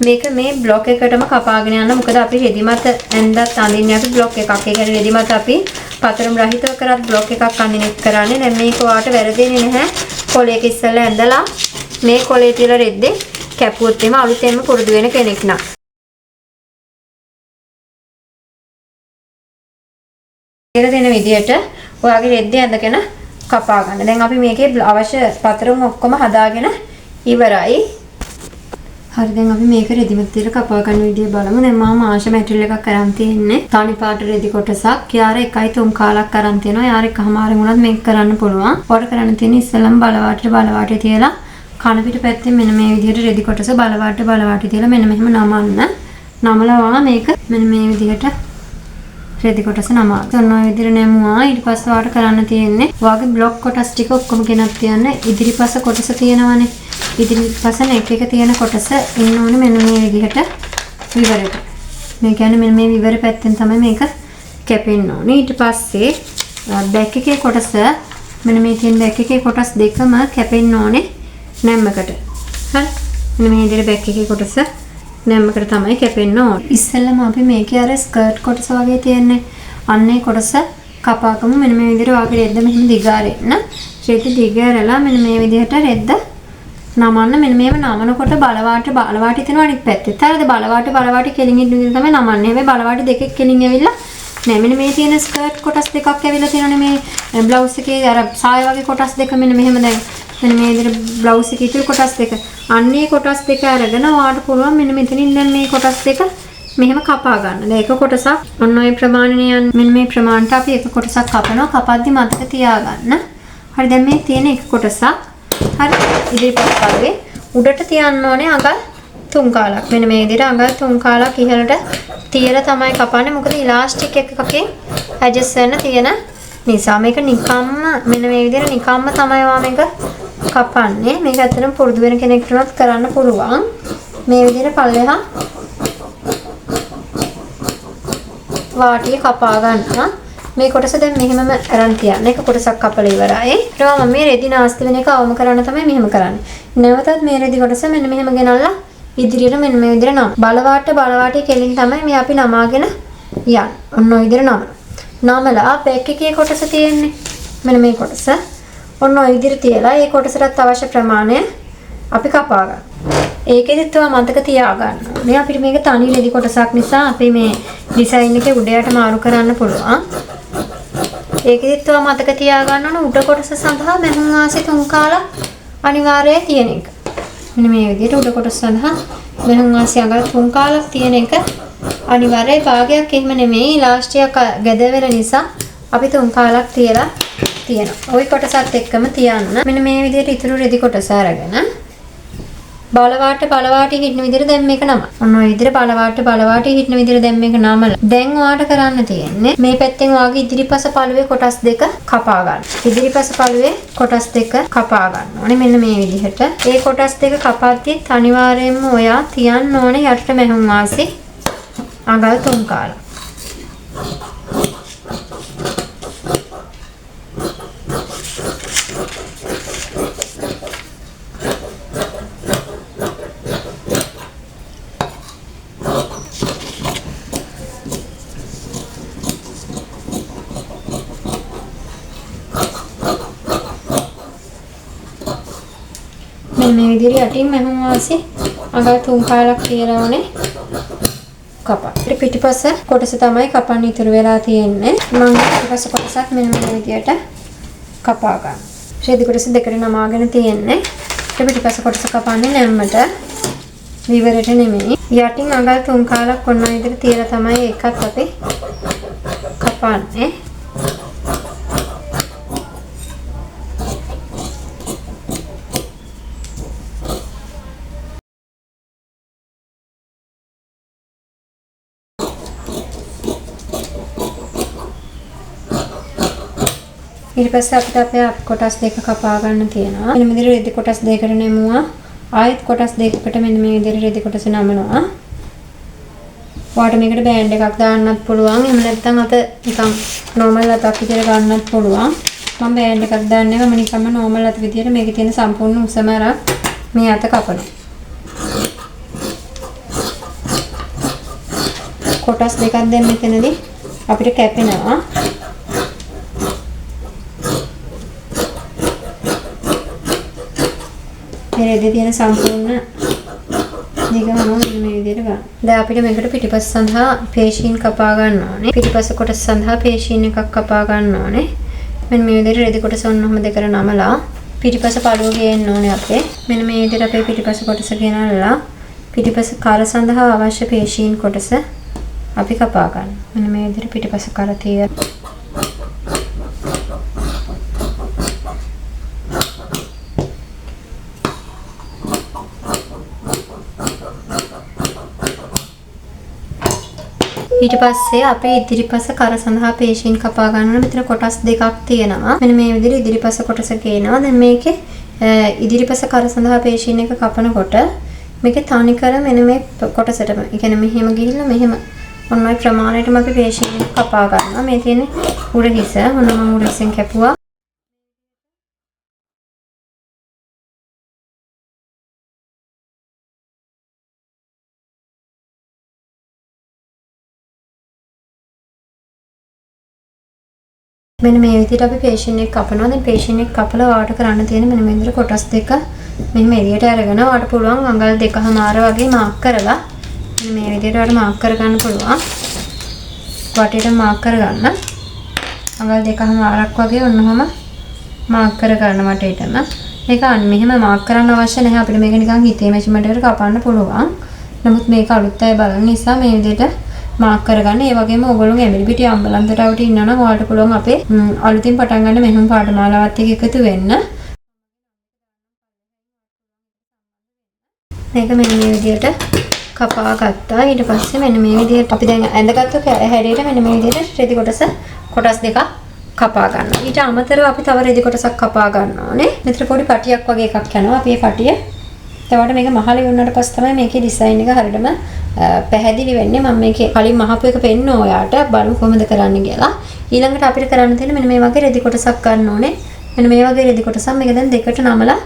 මේක මේ බ්ලොක් එකටම කපාගෙන යන්න. මොකද අපි රෙදිමත ඇඳත් අඳින්නේ අපි බ්ලොක් එකක්. ඒ කියන්නේ රෙදිමත අපි පතරම් රහිතව කරත් බ්ලොක් එකක් අඳින්න කරන්නේ. දැන් මේක ඔයාට වැරදෙන්නේ නැහැ. කොලයක ඉස්සෙල්ලා ඇඳලා මේ කොලේ තියලා රෙද්දේ කැපුවොත් එම අලුතෙන්ම පුරුදු වෙන කෙනෙක් නම් කියලා දෙන විදියට ඔයාගේ රෙද්දේ ඇඳගෙන කපා ගන්න. දැන් අපි මේකේ අවශ්‍ය පතරම් ඔක්කොම හදාගෙන ඉවරයි. හරි දැන් අපි මේක රෙදිමත් තියලා කපා ගන්න විදිය බලමු. දැන් මම ආශ මැටීරියල් එකක් අරන් තියෙන්නේ. තනි පාට රෙදි කොටසක්. යාර 1.3 කාලක් අරන් තියෙනවා. යාර එකමාරෙන් උනත් මේක කරන්න පුළුවන්. ඔයාලට කරන්න තියෙන්නේ ඉස්සෙල්ලම බලවාටේ තියලා කන පිට පැත්තෙන් මෙන්න මේ විදිහට රෙදි කොටස බලවාටේ තියලා මෙන්න මෙහෙම නමන්න. නමලවා මේක මෙන්න මේ විදිහට රෙදි කොටස නමා. ඔන්න ඔය විදිහට නැමුවා. ඊට පස්සේ ඔයාලට කරන්න තියෙන්නේ ඔයාගේ බ්ලොක් කොටස් ටික ඔක්කොම ගෙනත් තියන්න. ඉදිරිපස කොටස තියෙනවනේ. ඉදිරිපසන එක තියෙන කොටස ඉන්න ඕනේ මෙන්න මේ විදිහට විවරයට. මේ කියන්නේ මෙන්න මේ විවර පැත්තෙන් තමයි මේක කැපෙන්න ඕනේ. ඊට පස්සේ බෑක් එකේ කොටස මෙන්න මේ තියෙන බෑක් එකේ කොටස් දෙකම කැපෙන්න ඕනේ නැම්මකට. හරි. මෙන්න මේ විදිහට බෑක් එකේ කොටස නැම්මකට තමයි කැපෙන්න ඕනේ. ඉස්සෙල්ලම අපි මේකේ අර ස්කර්ට් කොටස වගේ තියෙන්නේ. අන්නේ කොටස කපාගමු. මෙන්න මේ විදිහට වාගේ රෙද්ද මෙහෙම දිගාරෙන්න. රෙද්ද දිගාරලා මෙන්න මේ විදිහට රෙද්ද නමන්න. මෙන්න මේව නමනකොට බලවාටි තියෙනවා අනිත් පැත්තේ. හරිද? බලවාටි කෙලින් ඉන්න විදිහ තමයි නමන්නේ. හැබැයි බලවාටි දෙකක් කෙලින් ඇවිල්ලා නෑ. මෙන්න මේ තියෙන ස්කර්ට් කොටස් දෙකක් ඇවිල්ලා තියෙනනේ මේ බ්ලවුස් එකේ අර සාය වගේ කොටස් දෙක මෙන්න මෙහෙම දැන් මෙන්න මේ විදිහට බ්ලවුස් එකේ ඉතුරු කොටස් දෙක. අන්නේ කොටස් දෙක අරගෙන ඔයාලට පුළුවන් මෙන්න මෙතනින් දැන් මේ කොටස් දෙක මෙහෙම කපා ගන්න. දැන් එක කොටසක් ඔන්න ඔය ප්‍රමාණය මෙන්න මේ ප්‍රමාණයට අපි එක කොටසක් කපනවා. කපද්දි මතක තියාගන්න. හරි දැන් මේ තියෙන එක කොටසක් හරි ඉදිරිපත් කරේ උඩට තියන්න ඕනේ අඟල් 3 කාලක්. මෙන්න මේ විදිහට අඟල් 3 කාලක් ඉහළට තියලා තමයි කපන්නේ. මොකද ඉලාස්ටික් එකකකින් ඇඩ්ජස්ට් වෙන්න තියෙන නිසා මේක නිකම්ම මෙන්න මේ විදිහට නිකම්ම තමයි මේක කපන්නේ. මේක ඇත්තටම පුරුදු වෙන කෙනෙක්ට උනත් කරන්න පුළුවන්. මේ විදිහට පල්ලෙහා වාටිය කපා ගන්නවා. මේ කොටස දැන් මෙහෙමම අරන් තියන්න. එක කොටසක් කපලා ඉවරයි. ඊට පස්සේ මේ රෙදි නාස්ති වෙන එක අවම කරන්න තමයි මෙහෙම කරන්නේ. නැවතත් මේ රෙදි කොටස මෙන්න මෙහෙම ගෙනල්ලා ඉදිරියට මෙන්න මේ විදිහට නම. බලවාටේ කෙලින් තමයි මේ අපි නමාගෙන යන්නේ. ඔන්න ඔය විදිහට නමන. නමලා බෑක් එකේ කොටස තියෙන්නේ. මෙන්න මේ කොටස. ඔන්න ඔය විදිහට තියලා ඒ කොටසට අවශ්‍ය ප්‍රමාණය අපි කපා ගන්න. ඒකෙදිත් ඔයා මතක තියාගන්න. මේ අපිට මේක තනි රෙදි කොටසක් නිසා අපි මේ ඩිසයින් එකේ උඩ යට මාරු කරන්න පුළුවන්. ඒකෙදිත් ඔයා මතක තියාගන්න ඕන උඩ කොටස සඳහා මැහුම් වාසි 3 කාලක් අනිවාර්යයි තියෙන එක. මෙන්න මේ විදිහට උඩ කොටස සඳහා මැහුම් වාසි අඟල් 3 කාලක් තියෙන එක අනිවාර්යයි. භාගයක් එහෙම නෙමෙයි ඉලාස්ටික් ගැද වෙන නිසා අපි 3 කාලක් තියලා තියෙනවා. ওই කොටසත් එක්කම තියන්න. මෙන්න මේ විදිහට ඉතුරු රෙදි කොටස අරගෙන බලවාටේ හිටින විදිහට දැන් මේක නම. ඔන්න ඔය විදිහට බලවාටේ හිටින විදිහට දැන් මේක නමලා. දැන් ඔයාට කරන්න තියෙන්නේ මේ පැත්තෙන් ඔයාගේ ඉදිරිපස පළුවේ කොටස් දෙක කපා ගන්න. ඉදිරිපස පළුවේ කොටස් දෙක කපා ගන්න ඕනේ මෙන්න මේ විදිහට. ඒ කොටස් දෙක කපද්දිත් අනිවාර්යයෙන්ම ඔයා තියන්න ඕනේ යටට මැහුම් වාසි අඟල් 3 කාලක්. මේ විදිහට යටින් මැහුම් වාසි අඟල් 3 කාලක් කියලා ඕනේ කපා. පිටිපස්ස කොටස තමයි කපන්න ඉතුරු වෙලා තියෙන්නේ. මම පිටිපස්ස කොටසත් මෙන්න මේ විදිහට කපා ගන්න. රෙදි කොටස දෙකට නමාගෙන තියෙන්නේ. පිටිපස්ස කොටස කපන්නේ නැම්මට විවරයට නෙමෙයි. යටින් අඟල් 3 කාලක් ඔන්න ඔය විදිහට තියලා තමයි ඒකත් අපි කපන්නේ. ඊට පස්සේ අපිට අපේ කොටස් දෙක කපා ගන්න තියෙනවා. මෙන්න මේ විදිහට රෙදි කොටස් දෙකකට නෙමුවා. ආයෙත් කොටස් දෙකකට මෙන්න මේ විදිහට රෙදි කොටස නමනවා. ඔයාට මේකට බෑන්ඩ් එකක් දාන්නත් පුළුවන්. එහෙම නැත්නම් අත නිකන් නෝමල් අතක් විදිහට ගන්නත් පුළුවන්. මම බෑන්ඩ් එකක් දාන්නේ නැහැ. මම නිකම්ම නෝමල් අත විදිහට මේකේ තියෙන සම්පූර්ණ උසම අර මේ අත කපනවා. කොටස් දෙකක් දැන් මෙතනදී අපිට කැපෙනවා. මේ රෙදි තියෙන සම්පූර්ණ නිගමන මේ විදිහට ගන්න. දැන් අපිට මේකට පිටිපස්ස සඳහා පේශීන් කපා ගන්න ඕනේ. පිටිපස්ස කොටස සඳහා පේශීන් එකක් කපා ගන්න ඕනේ. මෙන්න මේ විදිහට රෙදි කොටස ඔන්නෝම දෙකට නමලා පිටිපස්ස පළුව ගේන්න ඕනේ අපේ. මෙන්න මේ විදිහට අපේ පිටිපස්ස කොටස ගෙනල්ලා පිටිපස්ස කර සඳහා අවශ්‍ය පේශීන් කොටස අපි කපා ගන්න. මෙන්න මේ විදිහට පිටිපස්ස කර තියලා ඊට පස්සේ අපේ ඉදිරිපස කර සඳහා පේශීන් කපා ගන්න මෙතන කොටස් දෙකක් තියෙනවා. මෙන්න මේ විදිහට ඉදිරිපස කොටස ගේනවා. දැන් මේකේ ඉදිරිපස කර සඳහා පේශීන් එක කපනකොට මේකේ තනි කර මෙන්න මේ කොටසටම, ඒ කියන්නේ මෙහෙම ගිහිල්ලා මෙහෙම ඔන්න ඔය ප්‍රමාණයටම අපි පේශීන් එක කපා ගන්නවා. මේ තියෙන්නේ උඩ හිස. ඔන්න මම උඩ හිසෙන් කැපුවා. මෙන්න මේ විදිහට අපි පේශීන් එක කපනවා. දැන් පේශීන් එක කපලා වාට කරන්න තියෙන මෙන්න මේ විදිහට කොටස් දෙක මෙහෙම එළියට අරගෙන වාට පුළුවන් අඟල් 2.5 වගේ මාක් කරලා මෙන්න මේ විදිහට වාට මාක් කර ගන්න පුළුවන්. වටේට මාක් කර ගන්න. අඟල් 2.5ක් වගේ ඔන්නෝම මාක් කර ගන්න වටේටම. මේක මෙහෙම මාක් කරන්න අවශ්‍ය නැහැ. අපිට මේක නිකන් හිතේ මෙෂර්මන්ට් එකට කපන්න පුළුවන්. නමුත් මේක අලුත් අය බලන නිසා මේ විදිහට මාක් කරගන්න. ඒ වගේම ඔයගොල්ලෝ එමිලි පිටි අම්බලන්තට આવට ඉන්නවා නම් ඔයාලට පුළුවන් අපේ අලුතින් පටන් ගන්න මෙහෙම පාඨමාලාවත් එක්ක එකතු වෙන්න. මේක මෙන්න මේ විදිහට කපා ගත්තා. ඊට පස්සේ මෙන්න මේ විදිහට අපි දැන් ඇඳගත්තු හැඩයට මෙන්න මේ විදිහට රෙදි කොටස් දෙකක් කපා ගන්නවා. ඊට අමතරව අපි තව රෙදි කොටසක් කපා ගන්න ඕනේ. මෙතන පොඩි පටියක් වගේ එකක් යනවා. අපි මේ පටිය එතකොට මේක මහලු වුණාට පස්සේ තමයි මේකේ ඩිසයින් එක හරියටම පැහැදිලි වෙන්නේ. මම මේකේ කලින් මහපු එක පෙන්න ඔයාට බලමු කොහොමද කරන්න කියලා. ඊළඟට අපිට කරන්න තියෙන්නේ මෙන්න මේ වගේ රෙදි කොටසක් ගන්න ඕනේ. මෙන්න මේ වගේ රෙදි කොටසක් මේක දැන් දෙකට නමලා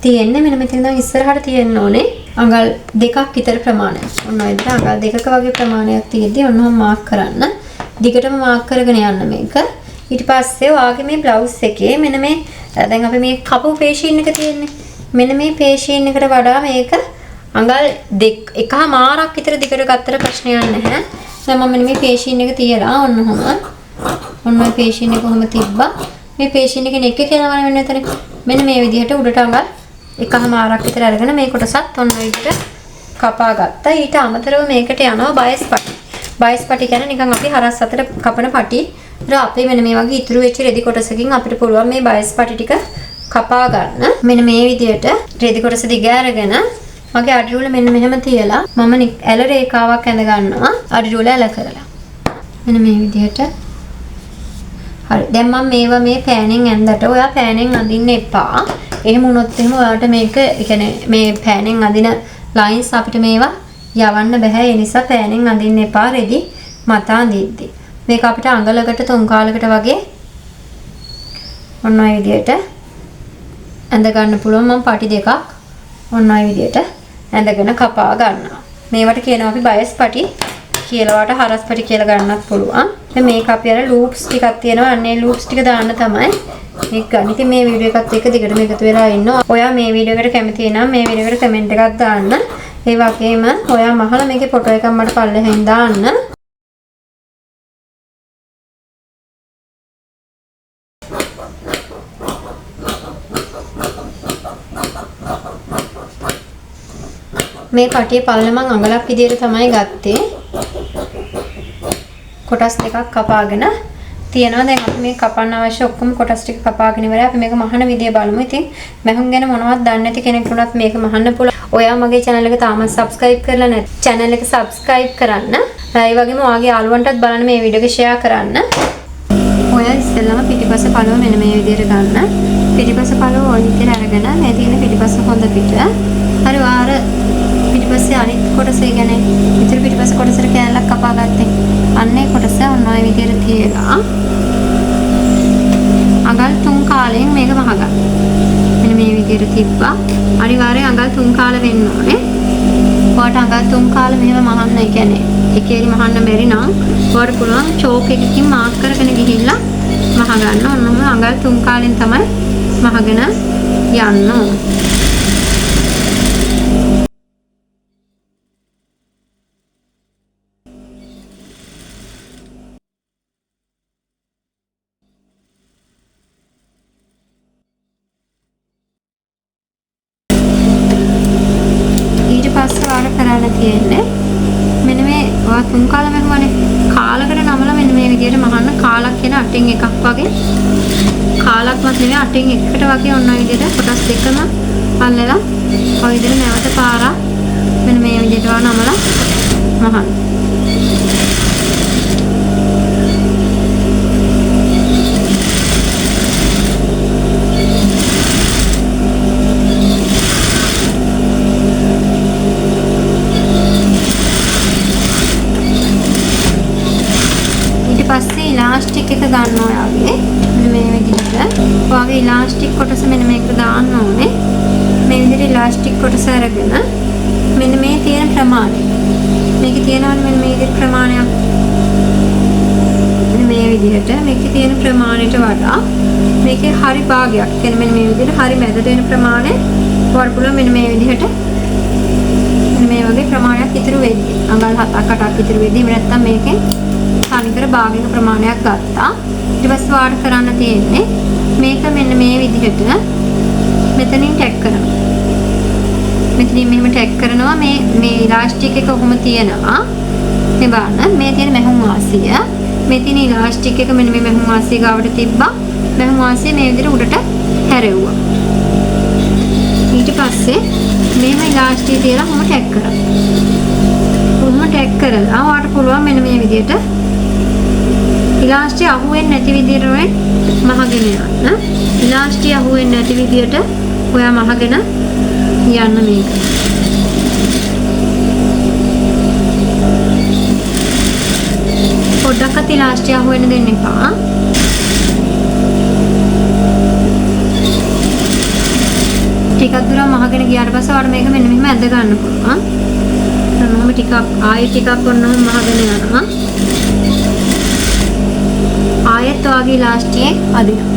තියෙන්නේ. මෙන්න මෙතන දැන් ඉස්සරහට තියෙන්න ඕනේ අඟල් දෙකක් විතර ප්‍රමාණයක්. ඔන්න ඔය විදිහට අඟල් දෙකක වගේ ප්‍රමාණයක් තියෙද්දි ඔන්නම මාක් කරන්න. දිගටම මාක් කරගෙන යන්න මේක. ඊට පස්සේ ඔයාගේ මේ බ්ලවුස් එකේ මෙන්න මේ දැන් අපි මේ කපු පේශීන් එක තියෙන්නේ. මෙන්න මේ පේශීන් එකට වඩා මේක අඟල් එකමාරක් විතර දිගට ගත්තට ප්‍රශ්නයක් නැහැ. දැන් මම මෙන්න මේ පේශීන් එක තියලා ඔන්නම ඔන්න ඔය පේශීන් එක කොහොම තිබ්බා. මේ පේශීන් එකේ නෙක් එක යනවා වෙන එතන. මෙන්න මේ විදිහට උඩට අඟල් එකමාරක් විතර අරගෙන මේ කොටසත් ඔන්න ඔය විදිහට කපා ගත්තා. ඊට අමතරව මේකට යනවා බයස් පටි. බයස් පටි කියන්නේ නිකන් අපි හරස් අතර කපන පටි. ඒත් අපේ මෙන්න මේ වගේ ඉතුරු වෙච්ච රෙදි කොටසකින් අපිට පුළුවන් මේ බයස් පටි ටික කපා ගන්න. මෙන්න මේ විදිහට රෙදි කොටස දිග අරගෙන මගේ අඩි රූල මෙන්න මෙහෙම තියලා මම ඇල රේඛාවක් ඇඳ ගන්නවා. අඩි රූල ඇල කරලා. මෙන්න මේ විදිහට. හරි. දැන් මම මේවා මේ පෑනෙන් ඇඳලා ඔයා පෑනෙන් අඳින්න එපා. එහෙම වුණොත් එහෙම ඔයාලට මේක කියන්නේ මේ පෑනෙන් අඳින ලයින්ස් අපිට මේවා යවන්න බෑ. ඒ නිසා පෑනෙන් අඳින්න එපා රෙදි මත අඳිද්දි. මේක අපිට අඟලකට 3 කාලකට වගේ ඔන්න ඔය විදිහට ඇඳ ගන්න පුළුවන්. මම පටි දෙකක් ඔන්න ඔය විදිහට ඇඳගෙන කපා ගන්නවා. මේවට කියනවා අපි බයස් පටි කියලා. වට හරස් පටි කියලා ගන්නත් පුළුවන්. දැන් මේක අපි අර ලූප්ස් ටිකක් තියෙනවා. අන්නේ ලූප්ස් ටික දාන්න තමයි මේක ගන්න. ඉතින් මේ වීඩියෝ එකත් එක්ක දිගටම එකතු වෙලා ඉන්නවා. ඔයා මේ වීඩියෝ එකට කැමති නම් මේ වීඩියෝ එකට කමෙන්ට් එකක් දාන්න. ඒ වගේම ඔයා මහලා මේකේ ෆොටෝ එකක් මට පල්ලෙහෙන් දාන්න. මේ පටියේ පල්ල මම අඟලක් විදියට තමයි ගත්තේ. කොටස් දෙකක් කපාගෙන තියෙනවා. දැන් අපි මේ කපන්න අවශ්‍ය ඔක්කොම කොටස් ටික කපාගෙන ඉවරයි. අපි මේක මහන විදිය බලමු. ඉතින් මහුන් ගැන මොනවද දන්නේ නැති කෙනෙකුට මේක මහන්න පුළුවන්. ඔයා මගේ channel එක තාමත් subscribe කරලා නැත්නම් channel එක subscribe කරන්න. ඒ වගේම ඔයාගේ යාළුවන්ටත් බලන්න මේ වීඩියෝ එක share කරන්න. ඔයා ඉස්සෙල්ලාම පිටිපස්ස පළව මෙන්න මේ විදියට ගන්න. පිටිපස්ස පළව ඔය විදියට අරගෙන මේ තියෙන පිටිපස්ස හොඳ පිට. හරි වාර පිටිපස්සේ අනිත් කොටසේ කියන්නේ ඉතින් පිටිපස්ස කොටසට කෑල්ලක් කපා ගත්තේ. අන්නේ කොටස ඔන්න ඔය විදියට තියලා අඟල් 3 කාලයෙන් මේක මහගන්න. මෙන්න මේ විදියට තිබ්බා. අනිවාර්යෙන් අඟල් 3 කාල වෙන්න ඕනේ. ඔයාට අඟල් 3 කාල මෙහෙම මහන්න, ඒ කියන්නේ එකේරි මහන්න බැරි නම් ඔයාට පුළුවන් චෝක් එකකින් මාක් කරගෙන ගිහිල්ලා මහ ගන්න. ඔන්නම අඟල් 3 කාලෙන් තමයි මහගෙන යන්න ඕනේ. තියෙන්නේ මෙන්න මේ ඔයා 3 කාල මහුවානේ. කාලකට නමලා මෙන්න මේ විදියට මහන්න. කාලක් කියන අටින් එකක් වගේ කාලක්වත් නෙවෙයි අටින් එකකට වගේ ඔන්න ඔය විදියට කොටස් දෙකම අල්ලලා ඔය විදියට නැවත පාරක් මෙන්න මේ විදියට නමලා මහන්න. පස්සේ ඉලාස්ටික් එක ගන්න ඔයාගේ මෙන්න මේ විදිහට. ඔයාගේ ඉලාස්ටික් කොටස මෙන්න මේක දාන්න ඕනේ. මේ විදිහට ඉලාස්ටික් කොටස අරගෙන මෙන්න මේ තියෙන ප්‍රමාණය. මේකේ තියෙනවනේ මෙන්න මේ විදිහට ප්‍රමාණයක්. මෙන්න මේ විදිහට මේකේ තියෙන ප්‍රමාණයට වඩා මේකේ හරි භාගයක්. කියන්නේ මෙන්න මේ විදිහට හරි මැදට එන ප්‍රමාණය වර්පුල මෙන්න මේ විදිහට මේ වගේ ප්‍රමාණයක් ඉතුරු වෙද්දි අඟල් 7ක් 8ක් ඉතුරු වෙද්දි නැත්තම් මේකෙන් තනිකර භාගික ප්‍රමාණයක් ගත්තා. ඊට පස්සේ වාඩ් කරන්න තියෙන්නේ මේක මෙන්න මේ විදිහට මෙතනින් ටැග් කරනවා. මෙතනින් මෙහෙම ටැග් කරනවා. මේ ඉලාස්ටික් එක කොහොම තියෙනවා. මේ බලන්න මේ තියෙන මැහුම් වාසිය. මේ තියෙන ඉලාස්ටික් එක මෙන්න මේ මැහුම් වාසිය ගාවට තිබ්බා. මැහුම් වාසිය මේ විදිහට උඩට හැරෙව්වා. ඊට පස්සේ මේම ඉලාස්ටික් තියලා කොහොම ටැග් කරා. කොහොම ටැග් කරලා ඔයාලට පුළුවන් මෙන්න මේ විදිහට ඉලාස්ටික් අහුවෙන්නේ නැති විදිහට ඔය මහගෙන යන්න. ඉලාස්ටික් අහුවෙන්නේ නැති විදිහට ඔයා මහගෙන යන්න මේක. පොඩ්ඩක්වත් ඉලාස්ටික් අහු වෙන්න දෙන්න එපා. ටිකක් දුර මහගෙන ගියාට පස්සේ ඔයාලට මේක මෙන්න මෙහෙම ඇද ගන්න පුළුවන්. මොහොම ටිකක් ආයෙ ටිකක් ඔන්නම මහගෙන යනවා. ආයෙත් ඔයාගේ ඉලාස්ටික් අදිනවා.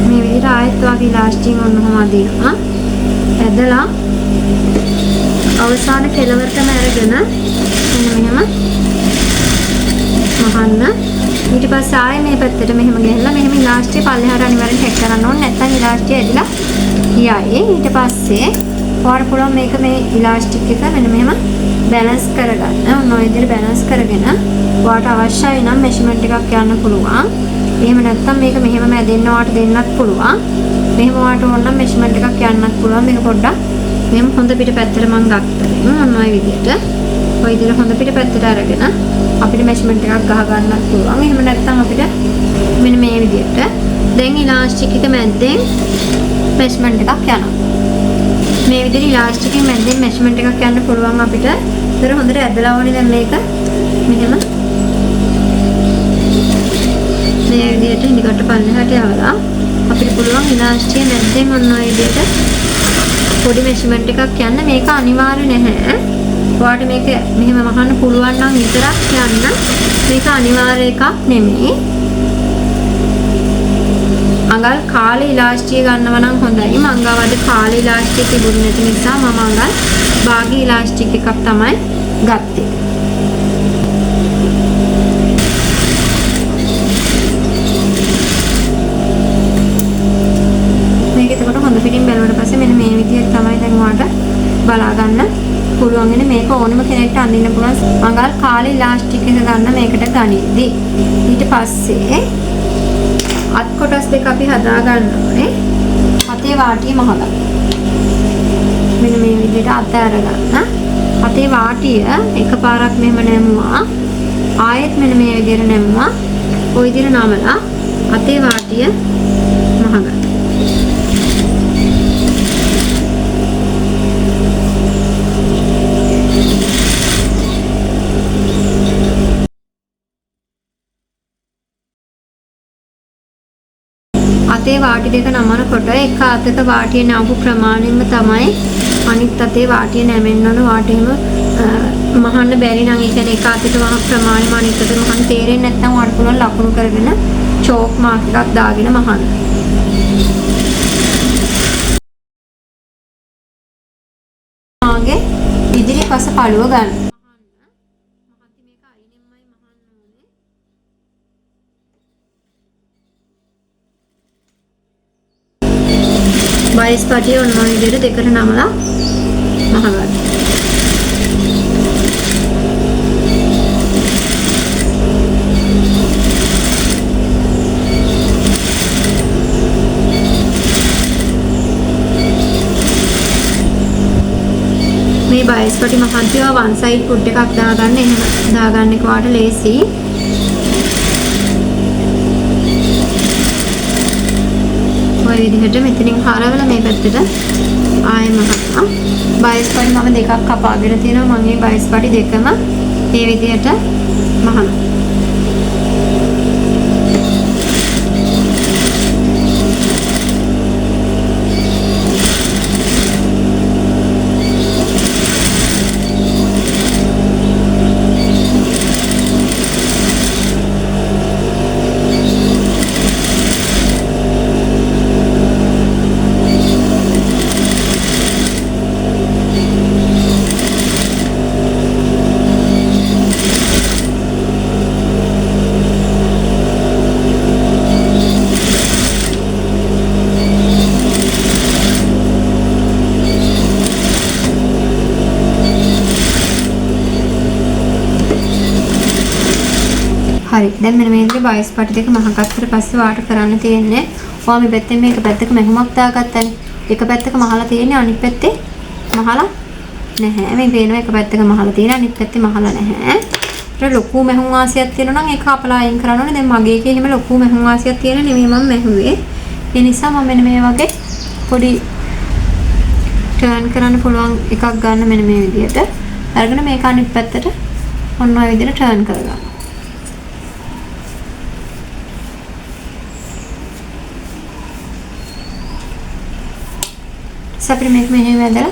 මේ විදිහට ආයෙත් ඔයාගේ ඉලාස්ටික් ඔන්නම අදිනවා. ඇදලා අවසාන කෙලවරටම අරගෙන මෙන්න මෙහෙම මහන්න. ඊට පස්සේ ආයෙ මේ පැත්තට මෙහෙම ගෙනලා මෙහෙම ඉලාස්ටික් පල්ලෙහාට අනිවාර්යෙන් ටෙක් කරන්න ඕනේ. නැත්නම් ඉලාස්ටික් ඇදිලා යයි. ඊට පස්සේ ඔයාලට පුළුවන් මේක මේ ඉලාස්ටික් එක මෙන්න මෙහෙම බැලන්ස් කරගන්න. ඔන්න ඔය විදිහට බැලන්ස් කරගෙන ඔයාලට අවශ්‍යයි නම් මෙෂර්මන්ට් එකක් යන්න පුළුවන්. එහෙම නැත්නම් මේක මෙහෙම මැදෙන්න ඔයාලට දෙන්නත් පුළුවන්. මෙහෙම ඔයාලට ඕන නම් මෙෂර්මන්ට් එකක් යන්නත් පුළුවන්. මේක පොඩ්ඩක් මෙහෙම හොඳ පිට පැත්තට මම ගත්තා. ඔන්න ඔය විදිහට. ඔය විදිහට හොඳ පිට පැත්තට අරගෙන අපිට මෙෂර්මන්ට් එකක් ගහ ගන්නත් පුළුවන්. එහෙම නැත්නම් අපිට මෙන්න මේ විදිහට දැන් ඉලාස්ටික් එක මැද්දෙන් මෙෂර්මන්ට් එකක් යනවා. මේ විදිහට ඉලාස්ටික් එක මැද්දෙන් මෙෂර්මන්ට් එකක් යන්න පුළුවන් අපිට. ඒතර හොඳට ඇදලා ඕනේ දැන් මේක මෙහෙම මේ විදිහට ඉනිකට පල්ලෙහාට යවලා අපිට පුළුවන් ඉලාස්ටික් මැද්දෙන් ඔන්න ඔය විදිහට පොඩි මෙෂර්මන්ට් එකක් යන්න. මේක අනිවාර්ය නැහැ. ඔයාලට මේක මෙහෙම මහන්න පුළුවන් නම් විතරක් යන්න. මේක අනිවාර්ය එකක් නෙමෙයි. අඟල් කාලේ ඉලාස්ටික් ගන්නව නම් හොඳයි. මං ගාවට කාලේ ඉලාස්ටික් තිබුණ නැති නිසා මම අඟල් භාගී ඉලාස්ටික් එකක් තමයි ගත්තේ. මේක එතකොට හොඳ පිටින් බැලුවට පස්සේ මෙන්න මේ විදිහට තමයි දැන් ඔයාලට බලා ගන්න පුළුවන් වෙන්නේ. මේක ඕනම කෙනෙක්ට අඳින්න පුළුවන්. අඟල් කාලේ ඉලාස්ටික් එක ගන්න මේකට ගනිද්දි. ඊට පස්සේ අත් කොටස් දෙක අපි හදා ගන්න ඕනේ. අතේ වාටිය මහගන්න. මෙන්න මේ විදිහට අත අරගන්න. අතේ වාටිය එකපාරක් මෙහෙම නැමුවා. ආයෙත් මෙන්න මේ විදිහට නැමුවා. ওই විදිහට නමලා අතේ වාටිය මහගන්න. අතේ වාටි දෙක නමනකොට එක අතක වාටිය නවපු ප්‍රමාණයෙන්ම තමයි අනිත් අතේ වාටිය නැමෙන්න ඕන. වාටියම මහන්න බැරි නම් ඒ කියන්නේ එක අතට වහ ප්‍රමාණයම අනිත් අතට මහන්න තේරෙන්නේ නැත්නම් වාට පුළුවන් ලකුණු කරගෙන චෝක් මාක් එකක් දාගෙන මහන්න. ආගේ ඉදිරි පස පළුව ගන්න. බයිස් පටිය ඔන්න ඔය විදිහට දෙකට නමලා මහගන්න. මේ බයිස් පටි මහන්තිව වන් සයිඩ් පුට් එකක් දාගන්න. එහෙම දාගන්න එක වාට ලේසි. ඔය විදිහට මෙතනින් හරවලා මේ පැත්තට ආයෙම මහනවා. බයිස් පටි මම දෙකක් කපාගෙන තියෙනවා. මම මේ බයිස් පටි දෙකම මේ විදිහට මහනවා. හරි. දැන් මෙන්න මේ විදිහට බයිස් පටි දෙක මහගත්තට පස්සේ වාට කරන්න තියෙන්නේ ඔයා මේ පැත්තෙන් මේක පැත්තක මැහුමක් දාගත්තනේ. එක පැත්තක මහලා තියෙන්නේ අනිත් පැත්තේ මහලා නැහැ. මේ පේනවා එක පැත්තක මහලා තියෙන අනිත් පැත්තේ මහලා නැහැ. ඒතර ලොකු මැහුම් වාසියක් තියෙනවා නම් ඒක අපලා අයින් කරන්න ඕනේ. දැන් මගේ එකේ එහෙම ලොකු මැහුම් වාසියක් තියෙන නෙමෙයි මම මැහුවේ. ඒ නිසා මම මෙන්න මේ වගේ පොඩි ටර්න් කරන්න පුළුවන් එකක් ගන්න මෙන්න මේ විදිහට. අරගෙන මේක අනිත් පැත්තට ඔන්න ඔය විදිහට ටර්න් කරගන්න. අපිට මේක මෙහෙම වැදලා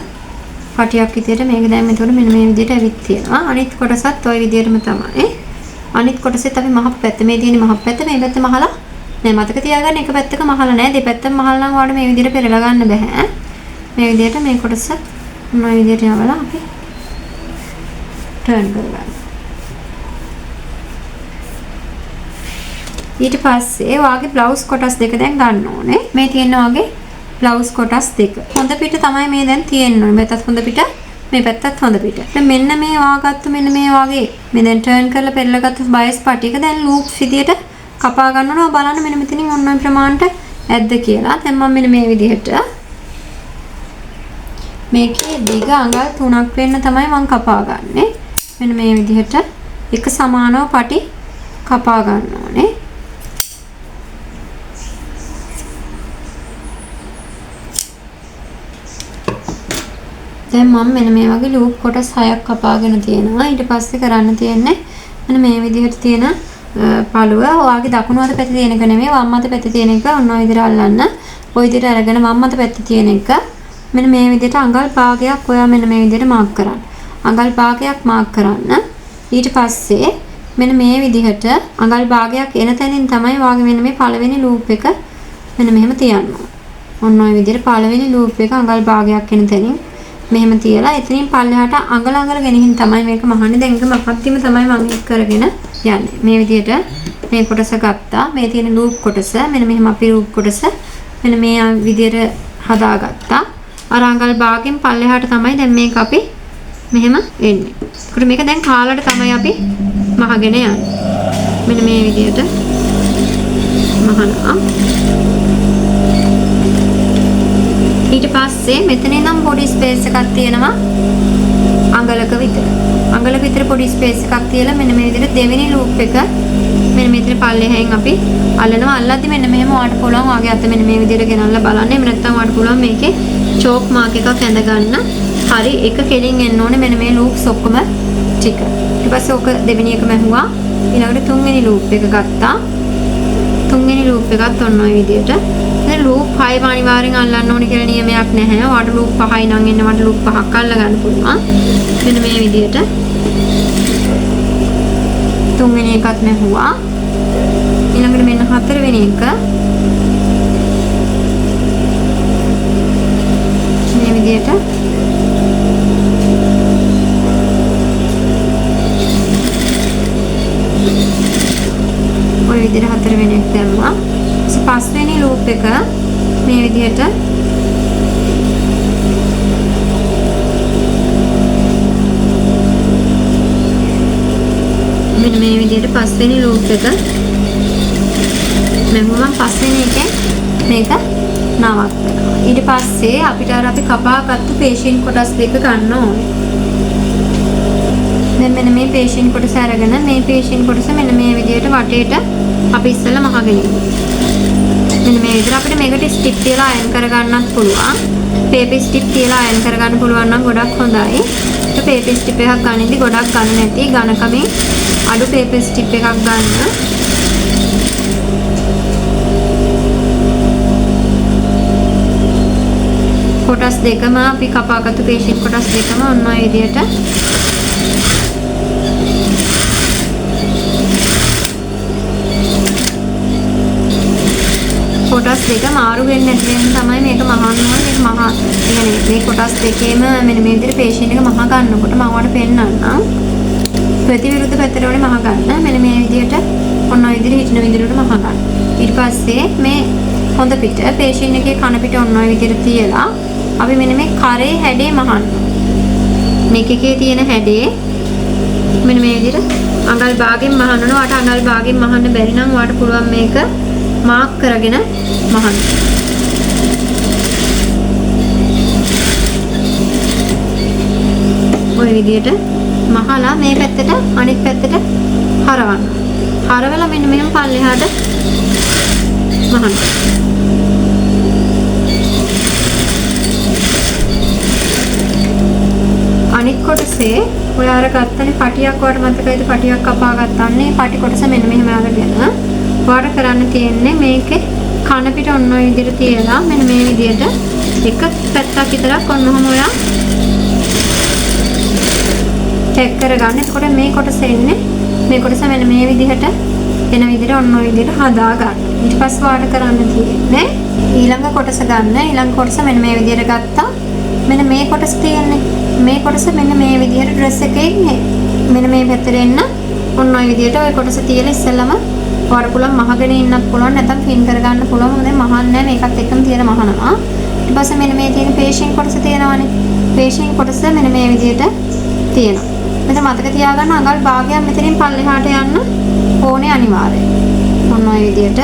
පටියක් විදියට මේක දැන් මෙතකොට මෙන්න මේ විදියට ඇවිත් තියෙනවා. අනිත් කොටසත් ওই විදියටම තමයි. අනිත් කොටසෙත් අපි මහප් පැත්ත මේ තියෙන මහප් පැත්ත මේ පැත්ත මහලා නෑ මතක තියාගන්න එක පැත්තක මහලා නෑ දෙපැත්තම මහලා නම් ඔයාලට මේ විදියට පෙරලා ගන්න බෑ. මේ විදියට මේ කොටස මොන විදියට යවලා අපි ටර්න් කරගන්න. ඊට පස්සේ ඔයාගේ බ්ලවුස් කොටස් දෙක දැන් ගන්න ඕනේ. මේ තියෙන ඔයාගේ බ්ලවුස් කොටස් දෙක. හොඳ පිට තමයි මේ දැන් තියෙන්නේ. මේ පැත්තත් හොඳ පිට, මේ පැත්තත් හොඳ පිට. දැන් මෙන්න මේ වාගත්තු මෙන්න මේ වගේ මේ දැන් ටර්න් කරලා පෙරලා ගත්ත බයස් පටියක දැන් ලූප්ස් විදියට කපා ගන්නවා. බලන්න මෙන්න මෙතනින් ඔන්න ඔය ප්‍රමාණයට ඇද්ද කියලා. දැන් මම මෙන්න මේ විදිහට මේකේ දිග අඟල් 3ක් වෙන්න තමයි මම කපා ගන්නෙ. මෙන්න මේ විදිහට එක සමානව පටි කපා ගන්න ඕනේ. දැන් මම මෙන්න මේ වගේ ලූප් කොටස් 6ක් කපාගෙන තියෙනවා. ඊට පස්සේ කරන්න තියෙන්නේ මෙන්න මේ විදිහට තියෙන පළුව ඔයාගේ දකුණු අත පැත්තේ තියෙන එක නෙමෙයි වම් අත පැත්තේ තියෙන එක ඔන්න ඔය විදිහට අල්ලන්න. ඔය විදිහට අරගෙන වම් අත පැත්තේ තියෙන එක මෙන්න මේ විදිහට අඟල් භාගයක් ඔයා මෙන්න මේ විදිහට මාක් කරන්න. අඟල් භාගයක් මාක් කරන්න. ඊට පස්සේ මෙන්න මේ විදිහට අඟල් භාගයක් එන තැනින් තමයි ඔයාගේ මෙන්න මේ පළවෙනි ලූප් එක මෙන්න මෙහෙම තියන්න. ඔන්න ඔය විදිහට පළවෙනි ලූප් එක අඟල් භාගයක් එන තැනින් මෙහෙම තියලා එතනින් පල්ලෙහාට අඟල අඟල ගෙනihin තමයි මේක මහන්නේ. දැන් ඒක මපත්තිම තමයි මම එක් කරගෙන යන්නේ. මේ විදිහට මේ කොටස ගත්තා. මේ තියෙන ලූප් කොටස මෙන්න මෙහෙම අපි ලූප් කොටස මෙන්න මේ විදිහට හදාගත්තා. අර අඟල් භාගයෙන් පල්ලෙහාට තමයි දැන් මේක අපි මෙහෙම එන්නේ. ඒකට මේක දැන් කාලට තමයි අපි මහගෙන යන්නේ. මෙන්න මේ විදිහට මහනවා. ඊට පස්සේ මෙතන ඉඳන් පොඩි ස්පේස් එකක් තියෙනවා අඟලක විතර. අඟලක විතර පොඩි ස්පේස් එකක් තියලා මෙන්න මේ විදිහට දෙවෙනි ලූප් එක මෙන්න මෙතන පල්ලෙහෙන් අපි අල්ලනවා. අල්ලද්දි මෙන්න මෙහෙම වාට පුළුවන් වාගේ අත මෙන්න මේ විදිහට ගෙනල්ලා බලන්න. එහෙම නැත්නම් වාට පුළුවන් මේකේ චෝක් මාක් එකක් ඇඳ ගන්න. හරි එක කෙලින් එන්න ඕනේ මෙන්න මේ ලූප්ස් ඔක්කොම ටික. ඊට පස්සේ ඔක දෙවෙනි එක මැහුවා. ඊළඟට තුන්වෙනි ලූප් එක ගත්තා. තුන්වෙනි ලූප් එකත් ඔන්න ඔය විදිහට. දැන් ලූප් 5 අනිවාර්යෙන් අල්ලන්න ඕනේ කියලා නියමයක් නැහැ. වාට ලූප් 5යි නම් එන්න වාට ලූප් 5ක් අල්ල ගන්න පුළුවන්. මෙන්න මේ විදිහට තුන්වෙනි එකත් මැහුවා. ඊළඟට මෙන්න හතරවෙනි එක මේ විදිහට ඔය විදිහට හතරවෙනි එක දැම්මා. ඊට පස්වෙනි ලූප් එක මේ විදිහට මෙන්න මේ විදිහට පස්වෙනි ලූප් එක මෙහෙම පස්වෙනි එකෙන් මේක නවත්තනවා. ඊට පස්සේ අපිට අර අපි කපාගත්තු පේශීන් කොටස් දෙක ගන්න ඕනේ. දැන් මෙන්න මේ පේශීන් කොටස අරගෙන මේ පේශීන් කොටස මෙන්න මේ විදිහට වටේට අපි ඉස්සෙල්ලා මහගෙන ඉන්නවා. මෙන්න මේ විදිහට අපිට මේකට ස්ටිප් තියලා අයන් කරගන්නත් පුළුවන්. පේපර් ස්ටිප් තියලා අයන් කරගන්න පුළුවන් නම් ගොඩක් හොඳයි. ඒක පේපර් ස්ටිප් එකක් ගන්නෙදි ගොඩක් ගන්න නැති ඝනකමින් අඩු පේපර් ස්ටිප් එකක් ගන්න. කොටස් දෙකම අපි කපාගත්තු පේශීන් කොටස් දෙකම ඔන්න ඔය විදිහට කොටස් දෙක මාරු වෙන්නේ නැති වෙන තමයි මේක මහන්න ඕනේ. මේක මහා කියන්නේ මේ කොටස් දෙකේම මෙන්න මේ විදිහට පේශීන් එක මහා ගන්නකොට මම ඔයාලට පෙන්නන්නම්. ප්‍රතිවිරුද්ධ පැත්තට වනේ මහා ගන්න. මෙන්න මේ විදිහට ඔන්න ඔය විදිහට හිටින විදිහට මහා ගන්න. ඊට පස්සේ මේ හොඳ පිට පේශීන් එකේ කන පිට ඔන්න ඔය විදිහට තියලා අපි මෙන්න මේ කරේ හැඩේ මහන්න. මේක එකේ තියෙන හැඩේ මෙන්න මේ විදිහට අඟල් භාගයෙන් මහන්නනවා. වාට අඟල් භාගයෙන් මහන්න බැරි නම් වාට පුළුවන් මේක මාක් කරගෙන මහන්න. ඔය විදිහට මහලා මේ පැත්තට අනිත් පැත්තට හරවන්න. හරවලා මෙන්න මෙහෙම පල්ලෙහාට මහන්න. මේකේ ඔය අර ගත්තනේ පටියක් වඩ මතකයිද පටියක් කපා ගත්තන්නේ පටි කොටස මෙන්න මෙහෙම අරගෙන ඔයාලට කරන්න තියෙන්නේ මේකේ කන පිට ඔන්න ඔය විදිහට තියලා මෙන්න මේ විදිහට එක පැත්තක් විතරක් ඔන්නෝම ඔයා චෙක් කරගන්න. එතකොට මේ කොටස එන්නේ මේ කොටස මෙන්න මේ විදිහට එන විදිහට ඔන්න ඔය විදිහට හදා ගන්න. ඊට පස්සේ ඔයාලට කරන්න තියෙන්නේ ඊළඟ කොටස ගන්න. ඊළඟ කොටස මෙන්න මේ විදිහට ගත්තා. මෙන්න මේ කොටස තියෙන්නේ මේ කොටස මෙන්න මේ විදිහට ඩ්‍රෙස් එකේ මෙන්න මේ පැත්තට එන්න ඔන්න ඔය විදිහට ඔය කොටස තියලා ඉස්සෙල්ලම ඔයාලට පුළුවන් මහගෙන ඉන්නත් පුළුවන් නැත්නම් ෆින් කරගන්න පුළුවන්. මොකද මහන්නේ මේකත් එක්කම තියෙන මහනවා. ඊට පස්සේ මෙන්න මේ තියෙන පේෂින් කොටස තියෙනවානේ. පේෂින් කොටස මෙන්න මේ විදිහට තියෙනවා. මෙතන මතක තියාගන්න අඟල් භාගයක් මෙතනින් පල්ලෙහාට යන්න ඕනේ අනිවාර්යයෙන්. ඔන්න ඔය විදිහට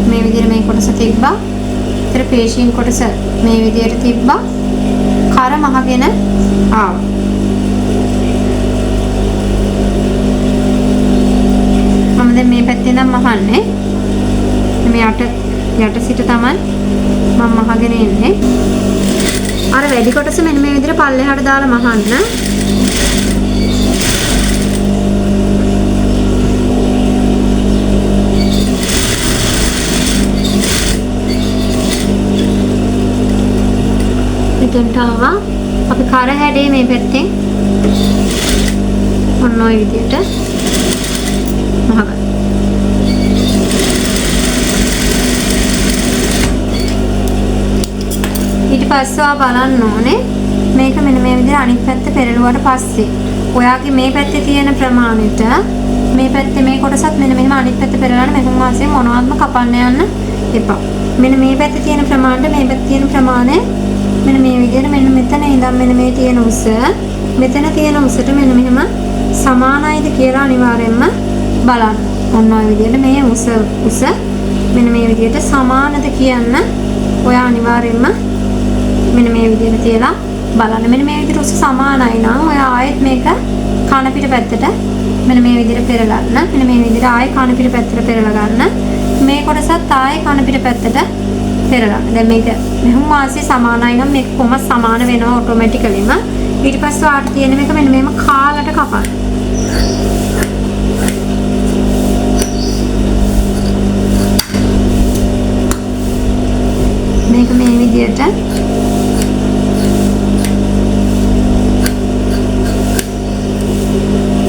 මේ විදිහට මේ කොටස තිබ්බා. ඊට පේෂින් කොටස මේ විදිහට තිබ්බා. කර මහගෙන ආවා. මම දැන් මේ පැත්තෙන් නම් මහන්නේ. මේ යට සිට තමයි මම මහගෙන ඉන්නේ. අර වැඩි කොටස මෙන්න මේ විදිහට පල්ලෙහාට දාලා මහන්න. මෙතෙන්ට ආවා. අපි කර හැඩේ මේ පැත්තෙන් ඔන්න ඔය විදිහට මහගන්න. ඊට පස්සේ ආ බලන්න ඕනේ මේක මෙන්න මේ විදිහට අනිත් පැත්ත පෙරළුවාට පස්සේ ඔයාගේ මේ පැත්තේ තියෙන ප්‍රමාණයට මේ පැත්තේ මේ කොටසත් මෙන්න මෙහෙම අනිත් පැත්ත පෙරලන්න මෙහෙම වාසිය මොනවත්ම කපන්න යන්න එපා. මෙන්න මේ පැත්තේ තියෙන ප්‍රමාණයට මේ පැත්තේ තියෙන ප්‍රමාණය මෙන්න මේ විදිහට මෙන්න මෙතන ඉඳන් මෙන්න මේ තියෙන උස මෙතන තියෙන උසට මෙන්න මෙහෙම සමානයිද කියලා අනිවාර්යයෙන්ම බලන්න. ඔන්න ඔය විදිහට මේ උස මෙන්න මේ විදිහට සමානද කියන්න ඔයා අනිවාර්යයෙන්ම මෙන්න මේ විදිහට තියලා බලන්න. මෙන්න මේ විදිහට උස සමානයි නම් ඔයා ආයෙත් මේක කන පිට පැත්තට මෙන්න මේ විදිහට පෙරලන්න. මෙන්න මේ විදිහට ආයෙ කන පිට පැත්තට පෙරලා ගන්න. මේ කොටසත් ආයෙ කන පිට පැත්තට පෙරලන්න. දැන් මේක මෙහුම් වාසිය සමානයි නම් මේක කොහොමද සමාන වෙනවා ඔටෝමැටිකලිම. ඊට පස්සේ ආට තියෙන මේක මෙන්න මේම කාලට කපන්න. මේක මේ විදිහට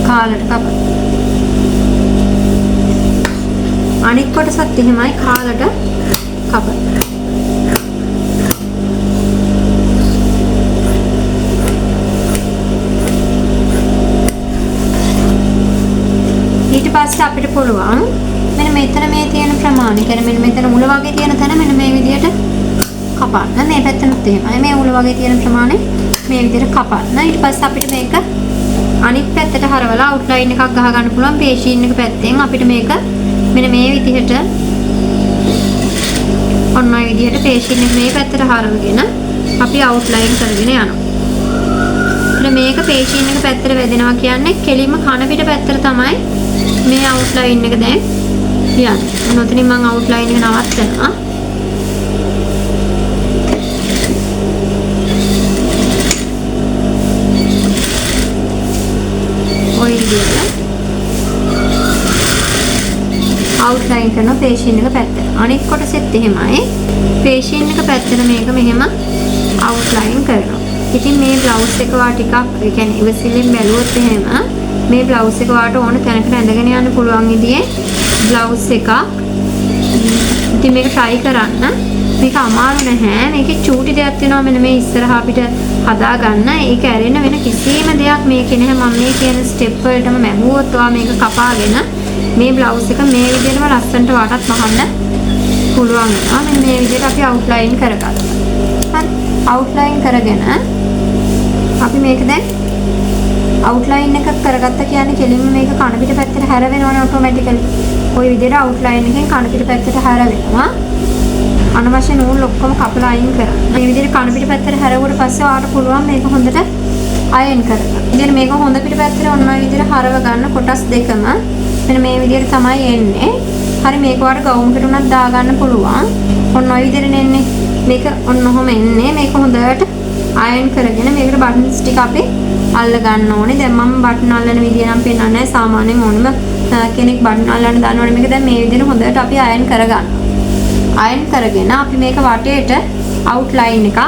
කාලට කපන්න. අනිත් කොටසත් එහෙමයි කාලට කපන්න. ඊට පස්සේ අපිට පුළුවන් මෙන්න මෙතන මේ තියෙන ප්‍රමාණය කියන්නේ මෙන්න මෙතන උල වගේ තියෙන තැන මෙන්න මේ විදිහට කපන්න. මේ පැත්තෙනුත් එහෙමයි. මේ උල වගේ තියෙන ප්‍රමාණය මේ විදිහට කපන්න. ඊට පස්සේ අපිට මේක අනිත් පැත්තට හරවලා අවුට්ලයින් එකක් ගහ ගන්න පුළුවන් පේෂින් එක පැත්තෙන්. අපිට මේක මෙන්න මේ විදිහට ඔන්න ඔය විදිහට පේෂින් එක මේ පැත්තට හරවගෙන අපි අවුට්ලයින් කරගෙන යනවා. ඊට මේක පේෂින් එක පැත්තට වැදෙනවා කියන්නේ කෙලින්ම කන පිට පැත්තට තමයි මේ අවුට්ලයින් එක දැන් යන්නේ. මොනොතනින් මම අවුට්ලයින් එක නවත්තනවා. ඔය විදිහට අවුට්ලයින් කරන පේෂින් එක පැත්තට. අනිත් කොටසෙත් එහෙමයි. පේෂින් එක පැත්තට මේක මෙහෙම අවුට්ලයින් කරනවා. ඉතින් මේ බ්ලවුස් එක වා ටිකක් ඒ කියන්නේ ඉවසිල්ලෙන් බැලුවොත් එහෙම මේ බ්ලවුස් එක වාට ඕන තැනකට ඇඳගෙන යන්න පුළුවන් විදිහේ බ්ලවුස් එකක්. ඉතින් මේක try කරන්න. මේක අමාරු නැහැ. මේකේ චූටි දෙයක් තියෙනවා මෙන්න මේ ඉස්සරහා අපිට හදා ගන්න. ඒක ඇරෙන්න වෙන කිසිම දෙයක් මේකේ නැහැ. මම මේ කියන ස්ටෙප් වලටම මැහුවොත් ඔයා මේක කපාගෙන මේ බ්ලවුස් එක මේ විදිහටම ලස්සනට වටත් මහන්න පුළුවන් වෙනවා. මෙන්න මේ විදිහට අපි අවුට්ලයින් කරගන්නවා. හරි. අවුට්ලයින් කරගෙන අපි මේක දැන් අවුට්ලයින් එකක් කරගත්ත කියන්නේ කෙලින්ම මේක කන පිට පැත්තට හැර වෙනවනේ ඔටෝමැටිකලි. ওই විදිහට අවුට්ලයින් එකෙන් කන පිට පැත්තට හැර වෙනවා. අනවශ්‍ය නූල් ඔක්කොම කපලා අයින් කරන්න. මේ විදිහට කන පිට පැත්තට හැරවුවට පස්සේ ඔයාලට පුළුවන් මේක හොඳට අයන් කරගන්න. ඉතින් මේක හොඳ පිට පැත්තට ඔන්න ඔය විදිහට හරව ගන්න කොටස් දෙකම මෙන්න මේ විදිහට තමයි එන්නේ. හරි මේක ඔයාලට ගවුමකට උනත් දාගන්න පුළුවන්. ඔන්න ඔය විදිහට එන්නේ. මේක ඔන්න ඔහොම එන්නේ. මේක හොඳට අයන් කරගෙන මේකට බටන්ස් ටික අපි අල්ල ගන්න ඕනේ. දැන් මම බටන් අල්ලන විදිය නම් පෙන්නන්නේ නැහැ. සාමාන්‍යයෙන් ඕනම කෙනෙක් බටන් අල්ලන්න දන්නවනේ. මේක දැන් මේ විදිහට හොඳට අපි අයන් කරගන්න. අයන් කරගෙන අපි මේක වටේට අවුට්ලයින් එකක්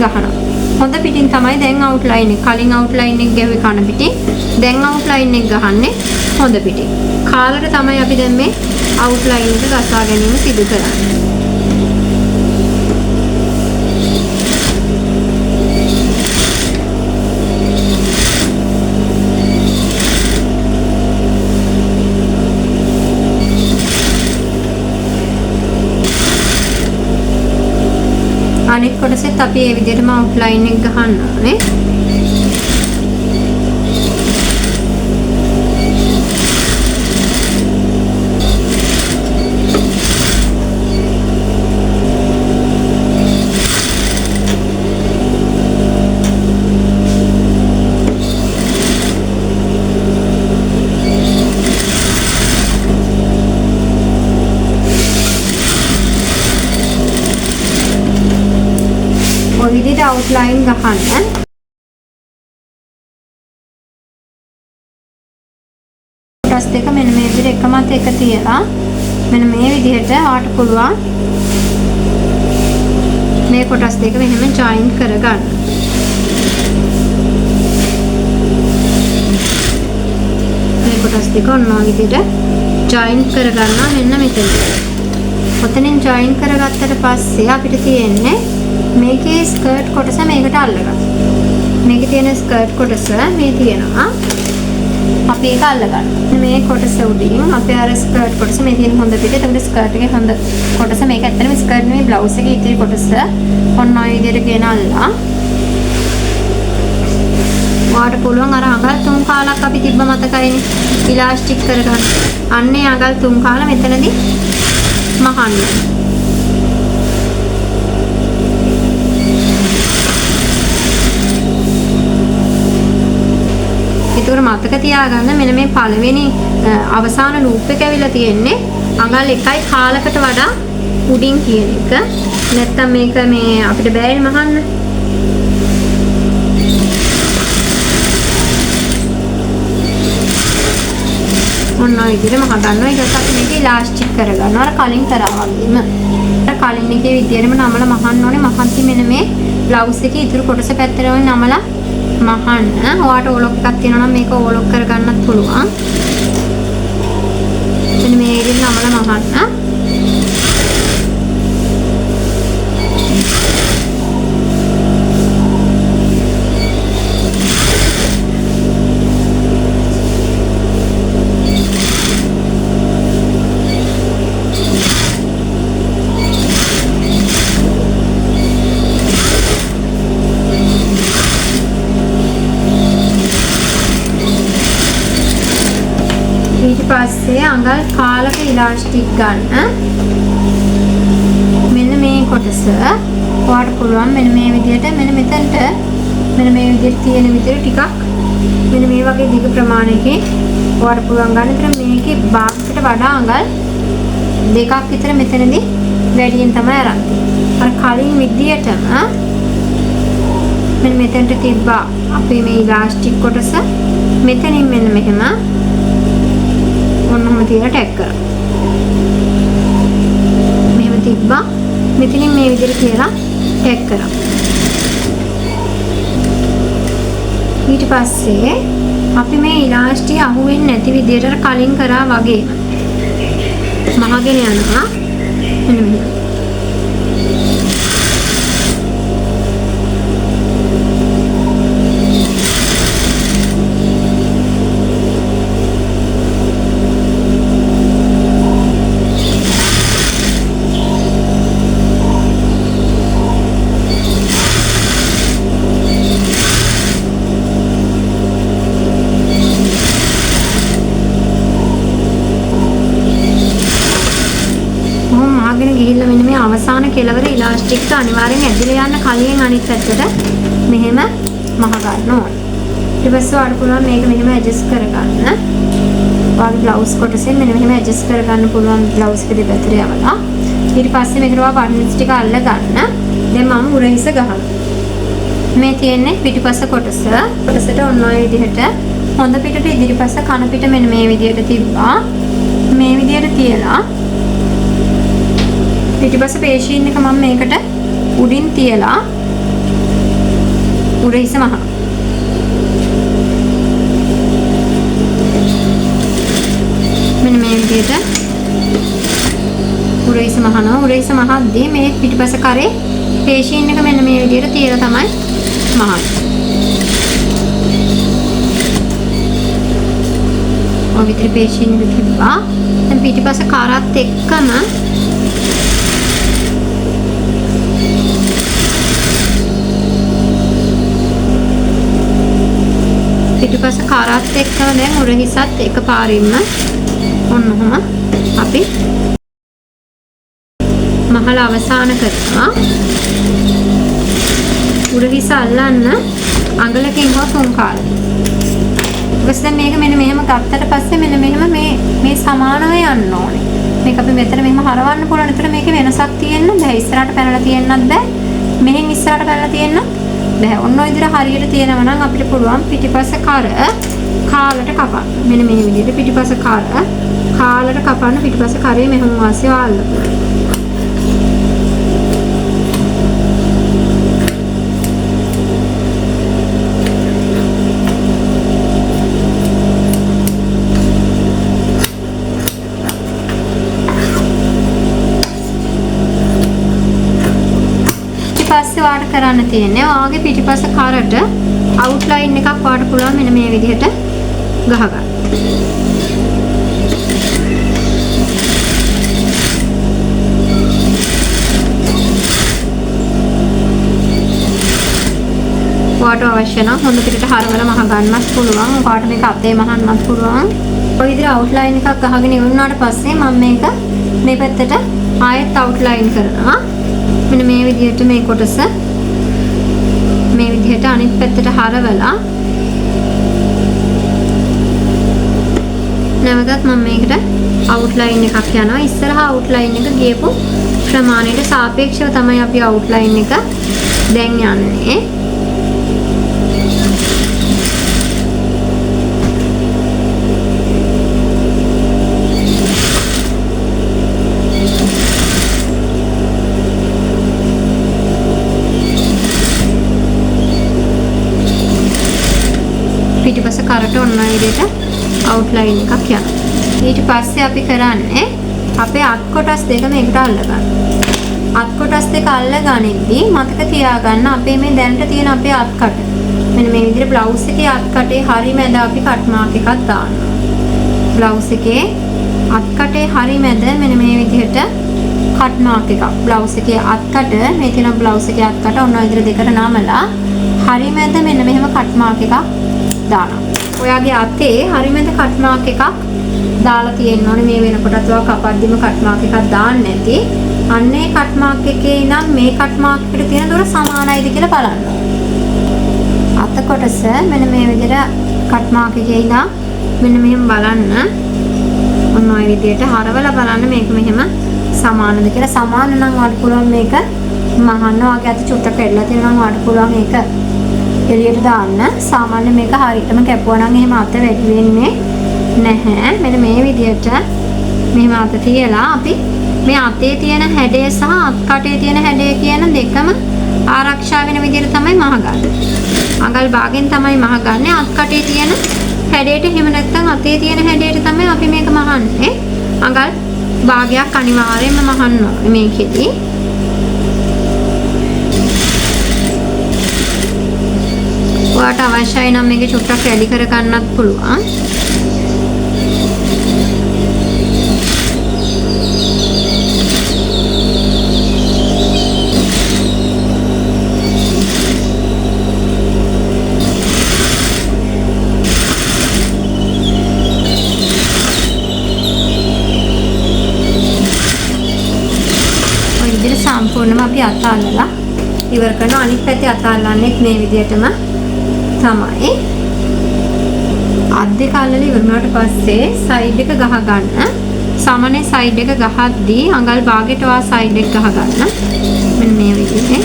ගහනවා. හොඳ පිටින් තමයි දැන් අවුට්ලයින් එක. කලින් අවුට්ලයින් එක ගැහුවේ කන පිටින්. දැන් අවුට්ලයින් එක ගහන්නේ හොඳ පිටින්. කාලට තමයි අපි දැන් මේ අවුට්ලයින් එක ගසා ගැනීම සිදු කරන්නේ. අනිත් කොටසෙත් අපි මේ විදිහටම අවුට්ලයින් එක ගහන්න ඕනේ. ඔය විදිහට අවුට්ලයින් ගහන්න. කොටස් දෙක මෙන්න මේ විදිහට එක මත එක තියලා මෙන්න මේ විදිහට ආට පුළුවන් මේ කොටස් දෙක මෙහෙම ජොයින් කරගන්න. මේ කොටස් දෙක ඔන්න ඔය විදිහට ජොයින් කරගන්නවා මෙන්න මෙතන. ඔතනින් ජොයින් කරගත්තට පස්සේ අපිට තියෙන්නේ මේකේ ස්කර්ට් කොටස මේකට අල්ලගන්න. මේකේ තියෙන ස්කර්ට් කොටස මේ තියෙනවා. අපි ඒක අල්ලගන්න. මේ කොටස උඩින් අපේ අර ස්කර්ට් කොටස මේ තියෙන හොඳ පිට. එතකොට ස්කර්ට් එකේ හොඳ කොටස මේක ඇත්තටම ස්කර්ට් නෙමෙයි බ්ලවුස් එකේ ඉතිරි කොටස ඔන්න ඔය විදිහට ගෙනල්ලා වාට පුළුවන් අර අඟල් 3 කාලක් අපි තිබ්බ මතකයිනේ ඉලාස්ටික් කරගන්න. අන්නේ අඟල් 3 කාල මෙතනදී මහන්න. ඒකට මතක තියාගන්න මෙන්න මේ පළවෙනි අවසාන ලූප් එක ඇවිල්ලා තියෙන්නේ අඟල් 1යි කාලකට වඩා උඩින් කියන එක. නැත්තම් මේක මේ අපිට බෑනේ මහන්න. ඔන්න ඔය විදිහට මහ ගන්නවා. ඊට පස්සේ අපි මේක ඉලාස්ටික් කරගන්නවා. අර කලින් කරා වගේම. අර කලින් එකේ විදිහටම නමලා මහන්න ඕනේ. මහන්ති මෙන්න මේ බ්ලවුස් එකේ ඉතුරු කොටස පැත්තට නමලා මහන්න. ඔයාට ඕලොක් එකක් තියෙනවා නම් මේක ඕලොක් කරගන්නත් පුළුවන්. මෙන්න මේ විදිහට නමලා මහන්න. ඊට පස්සේ අඟල් කාලක ඉලාස්ටික් ගන්න. මෙන්න මේ කොටස ඔයාට පුළුවන් මෙන්න මේ විදිහට මෙන්න මෙතනට මෙන්න මේ විදිහට තියෙන විදිහට ටිකක් මෙන්න මේ වගේ දිග ප්‍රමාණයකින් ඔයාට පුළුවන් ගන්න. ඉතින් මේකේ භාගයකට වඩා අඟල් දෙකක් විතර මෙතනදී වැඩියෙන් තමයි අරන් තියෙන්නේ. අර කලින් විදිහටම මෙන්න මෙතනට තිබ්බා අපේ මේ ඉලාස්ටික් කොටස මෙතනින් මෙන්න මෙහෙම ඔන්නම තියලා ටැග් කරා. මෙහෙම තිබ්බා. මෙතනින් මේ විදිහට කියලා ටැග් කරා. ඊට පස්සේ අපි මේ ඉලාස්ටික් අහුවෙන්නේ නැති විදිහට කලින් කරා වගේ මහගෙන යනවා. මෙන්න මෙහෙම. ගිහිල්ලා මෙන්න මේ අවසාන කෙලවර ඉලාස්ටික් එක අනිවාර්යෙන් ඇදලා යන්න කලින් අනිත් පැත්තට මෙහෙම මහ ගන්න ඕනේ. ඊට පස්සේ ඔයාලට පුළුවන් මේක මෙහෙම ඇඩ්ජස්ට් කරගන්න. ඔයාගේ බ්ලවුස් කොටසෙන් මෙන්න මෙහෙම ඇඩ්ජස්ට් කරගන්න පුළුවන් බ්ලවුස් එක දෙපැත්තට යවලා. ඊට පස්සේ මේකට ඔයා බටන්ස් ටික අල්ල ගන්න. දැන් මම උරහිස ගහනවා. මේ තියෙන්නේ පිටිපස්ස කොටස. කොටසට ඔන්න ඔය විදිහට හොඳ පිටට ඉදිරිපස්ස කන පිට මෙන්න මේ විදිහට තිබ්බා. මේ විදිහට තියලා පිටිපස්ස පේශීන් එක මම මේකට උඩින් තියලා උරහිස මහා. මෙන්න මේ විදිහට උරහිස මහනවා. උරහිස මහද්දී මේ පිටිපස්ස කරේ පේශීන් එක මෙන්න මේ විදිහට තියලා තමයි මහන්නේ. ඔය විදිහට පේශීන් එක තිබ්බා. දැන් පිටිපස්ස කරත් එක්කම පිටිපස්ස කරත් එක්කම දැන් උරහිසත් එකපාරින්ම ඔන්නෝම අපි මහල අවසන් කරනවා. උරහිස අල්ලන්න අඟලකින් හෝ තුන් කාලකින්. ඊපස්සේ දැන් මේක මෙන්න මෙහෙම ගත්තට පස්සේ මෙන්න මෙහෙම මේ සමානව යන්න ඕනේ. මේක අපි මෙතන මෙහෙම හරවන්න පුළුවන්. ඒතර මේකේ වෙනසක් තියෙන්න බෑ. ඉස්සරහට පැනලා තියෙන්නත් බෑ. මෙහෙන් ඉස්සරහට පැනලා තියෙන්න බෑ. ඔන්න ඔය විදිහට හරියට තියෙනවා නම් අපිට පුළුවන් පිටිපස්ස කර කාලට කපන්න. මෙන්න මේ විදිහට පිටිපස්ස කර කාලට කපන්න පිටිපස්ස කරේ මෙහෙම වාසිය අල්ලන්න. පස්සේ වාට කරන්න තියෙන්නේ ඔයාගේ පිටිපස්ස කරට අවුට්ලයින් එකක් වාට පුළුවන් මෙන්න මේ විදිහට ගහගන්න. වාට අවශ්‍ය නම් හොඳ පිටට හරවලා මහ ගන්නත් පුළුවන්. වාට මේක අතේ මහන්නත් පුළුවන්. ඔය විදිහට අවුට්ලයින් එකක් ගහගෙන ඉවරනාට පස්සේ මම මේක මේ පැත්තට ආයෙත් අවුට්ලයින් කරනවා. මෙන්න මේ විදිහට මේ කොටස මේ විදිහට අනිත් පැත්තට හරවලා නැවතත් මම මේකට අවුට්ලයින් එකක් යනවා. ඉස්සරහා අවුට්ලයින් එක ගියපු ප්‍රමාණයට සාපේක්ෂව තමයි අපි අවුට්ලයින් එක දැන් යන්නේ. පිටිපස්ස කරට ඔන්න ඔය විදිහට අවුට්ලයින් එකක් යනවා. ඊට පස්සේ අපි කරන්නේ අපේ අත් කොටස් දෙක මේකට අල්ලගන්න. අත් කොටස් දෙක අල්ලගනිද්දී මතක තියාගන්න අපේ මේ දැනට තියෙන අපේ අත් කට. මෙන්න මේ විදිහට බ්ලවුස් එකේ අත් කටේ හරි මැද අපි කට් මාක් එකක් දානවා. බ්ලවුස් එකේ අත් කටේ හරි මැද මෙන්න මේ විදිහට කට් මාක් එකක්. බ්ලවුස් එකේ අත් කට මේ තියෙන බ්ලවුස් එකේ අත් කට ඔන්න ඔය විදිහට දෙකට නමලා හරි මැද මෙන්න මෙහෙම කට් මාක් එකක් දානවා. ඔයාගේ අතේ හරියමෙන්ද කට් මාක් එකක් දාලා තියෙන්න ඕනේ. මේ වෙනකොටත් ඔයා කපද්දිම කට් මාක් එකක් දාන්න නැති. අන්නේ කට් මාක් එකේ ඉඳන් මේ කට් මාක් එකට තියෙන දුර සමානයිද කියලා බලන්න. අත කොටස මෙන්න මේ විදිහට කට් මාක් එකේ ඉඳන් මෙන්න මෙහෙම බලන්න. ඔන්න ඔය විදිහට හරවලා බලන්න මේක මෙහෙම සමානද කියලා. සමාන නම් වඩ පුළුවන් මේක මහන්න. ඔයාගේ අත චුට්ටක් කැඩලා තියෙනවා නම් වඩ පුළුවන් ඒක එළියට දාන්න. සාමාන්‍ය මේක හරියටම කැපුවා නම් එහෙම අත වැඩි වෙන්නේ නැහැ. මෙන්න මේ විදිහට මෙහෙම අත තියලා අපි මේ අතේ තියෙන හැඩය සහ අත් කටේ තියෙන හැඩය කියන දෙකම ආරක්ෂා වෙන විදිහට තමයි මහගන්නේ. අඟල් භාගෙන් තමයි මහගන්නේ. අත් කටේ තියෙන හැඩයට එහෙම නැත්නම් අතේ තියෙන හැඩයට තමයි අපි මේක මහන්නේ. අඟල් භාගයක් අනිවාර්යයෙන්ම මහන්න ඕනේ මේකෙදී. ඔයාට අවශ්‍යයි නම් මේක චුට්ටක් රෙඩි කර ගන්නත් පුළුවන්. ඔය විදිහට සම්පූර්ණයෙන්ම අපි අත අල්ලලා ඉවර කරනවා. අනිත් පැත්තේ අත අල්ලන්නේ මේ විදිහටම තමයි. අත් දෙක අල්ලලා ඉවර වුණාට පස්සේ සයිඩ් එක ගහ ගන්න. සාමාන්‍ය සයිඩ් එක ගහද්දී අඟල් භාගයට වා සයිඩ් එක ගහ ගන්න. මෙන්න මේ විදිහේ.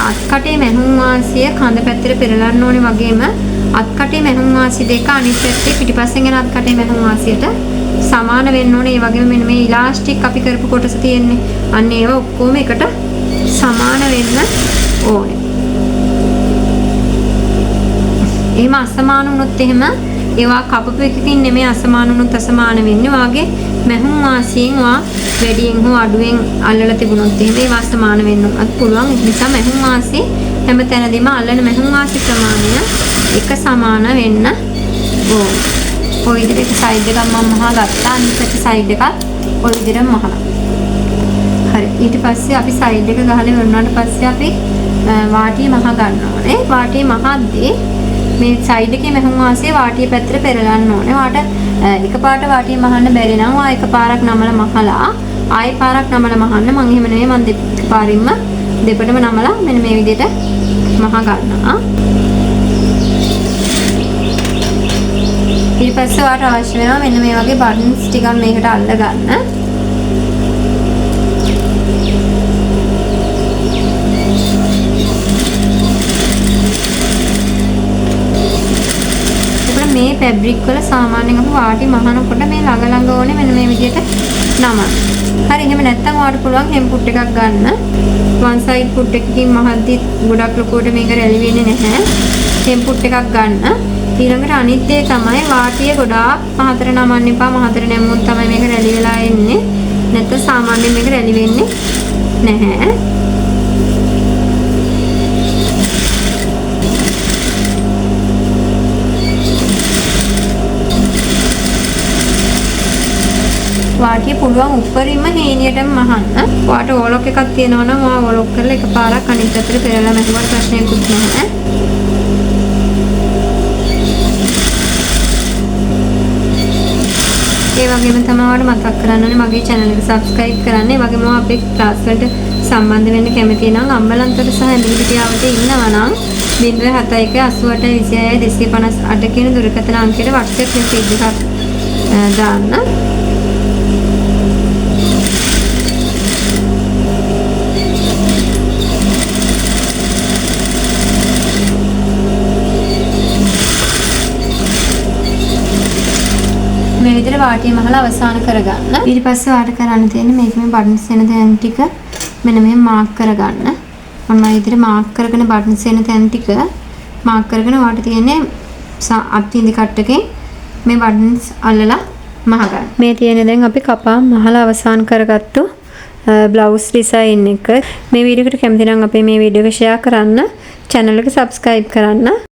අත්කටේ මැහුම් වාසිය කඳ පැත්තට පෙරලන්න ඕනේ වගේම අත්කටේ මැහුම් වාසිය දෙක අනිත් පැත්තේ පිටිපස්සෙන් එන අත්කටේ මැහුම් වාසියට සමාන වෙන්න ඕනේ. ඒ වගේම මෙන්න මේ ඉලාස්ටික් අපි කරපු කොටස තියෙන්නේ. අන්න ඒවා ඔක්කොම එකට සමාන වෙන්න ඕනේ. එහෙම අසමාන වුණොත් එහෙම ඒවා කපපු එකකින් නෙමෙයි අසමාන වුණොත් අසමාන වෙන්නේ. වාගේ මැහුම් වාසියෙන් වා වැඩියෙන් හෝ අඩුවෙන් අල්ලලා තිබුණොත් එහෙම ඒවා සමාන වෙන්නත් පුළුවන්. ඒ නිසා මැහුම් වාසිය හැම තැනදීම අල්ලන මැහුම් වාසිය ප්‍රමාණය එක සමාන වෙන්න ඕනේ. ඔය විදිහට සයිඩ් එකක් මම මහා ගත්තා. අනිත් සයිඩ් එකත් ඔය විදිහටම මහලා. හරි. ඊට පස්සේ අපි සයිඩ් එක ගහලා ඉවරනාට පස්සේ අපි වාටිය මහා ගන්න ඕනේ. වාටිය මහද්දී මේ සයිඩ් එකේ මැහුම් වාසිය වාටිය පැත්තට පෙරලන්න ඕනේ. වාට එකපාරට වාටිය මහන්න බැරි නම් වා එකපාරක් නමලා මහලා ආයෙ පාරක් නමලා මහන්න. මම එහෙම නෙවෙයි මම දෙපාරින්ම දෙපටම නමලා මෙන්න මේ විදිහට මහ ගන්නවා. ඊට පස්සේ වාට අවශ්‍ය වෙනවා මෙන්න මේ වගේ බටන්ස් ටිකක් මේකට අල්ල ගන්න. මේ ෆැබ්‍රික් වල සාමාන්‍යයෙන් අපි වාටි මහනකොට මේ ළඟ ළඟ ඕනේ මෙන්න මේ විදිහට නමන්න. හරි එහෙම නැත්නම් ඔයාලට පුළුවන් හෙම් පුට් එකක් ගන්න. වන් සයිඩ් පුට් එකකින් මහද්දි ගොඩක් ලොකුවට මේක රැලි වෙන්නේ නැහැ. හෙම් පුට් එකක් ගන්න. ඊළඟට අනිත් දේ තමයි වාටිය ගොඩාක් මහතර නමන්න එපා. මහතර නැමුවොත් තමයි මේක රැලි වෙලා එන්නේ. නැත්නම් සාමාන්‍යයෙන් මේක රැලි වෙන්නේ නැහැ. වාටිය පුළුවන් උඩරින්ම හේනියටම මහන්න. වාට ඕලොක් එකක් තියෙනවා නම් ඔයා ඕලොක් කරලා එකපාරක් අනිත් පැත්තට පෙරලා මැහුවට ප්‍රශ්නයක්වත් නැහැ. ඒ වගේම තමයි ඔයාලට මතක් කරන්න ඕනේ මගේ channel එක subscribe කරන්න. ඒ වගේම අපේ class වලට සම්බන්ධ වෙන්න කැමති නම් අම්බලන්තොට සහ ඇඹිලිපිටියාවට ඉන්නවා නම් 071 88 26 258 කියන දුරකථන අංකයට WhatsApp message එකක් දාන්න. මේ විදිහට වාටිය මහලා අවසන් කරගන්න. ඊට පස්සේ වාට කරන්න තියෙන්නේ මේක මේ බටන්ස් එන තැන් ටික මෙන්න මෙහෙම මාක් කරගන්න. ඔන්න ඔය විදිහට මාක් කරගෙන බටන්ස් එන තැන් ටික මාක් කරගෙන වාට තියෙන්නේ අත්විඳි කට්ටකින් මේ බටන්ස් අල්ලලා මහගන්න. මේ තියෙන්නේ දැන් අපි කපා මහලා අවසන් කරගත්තු බ්ලවුස් ඩිසයින් එක. මේ වීඩියෝ එකට කැමති නම් අපේ මේ වීඩියෝ එක ෂෙයා කරන්න, channel එක subscribe කරන්න.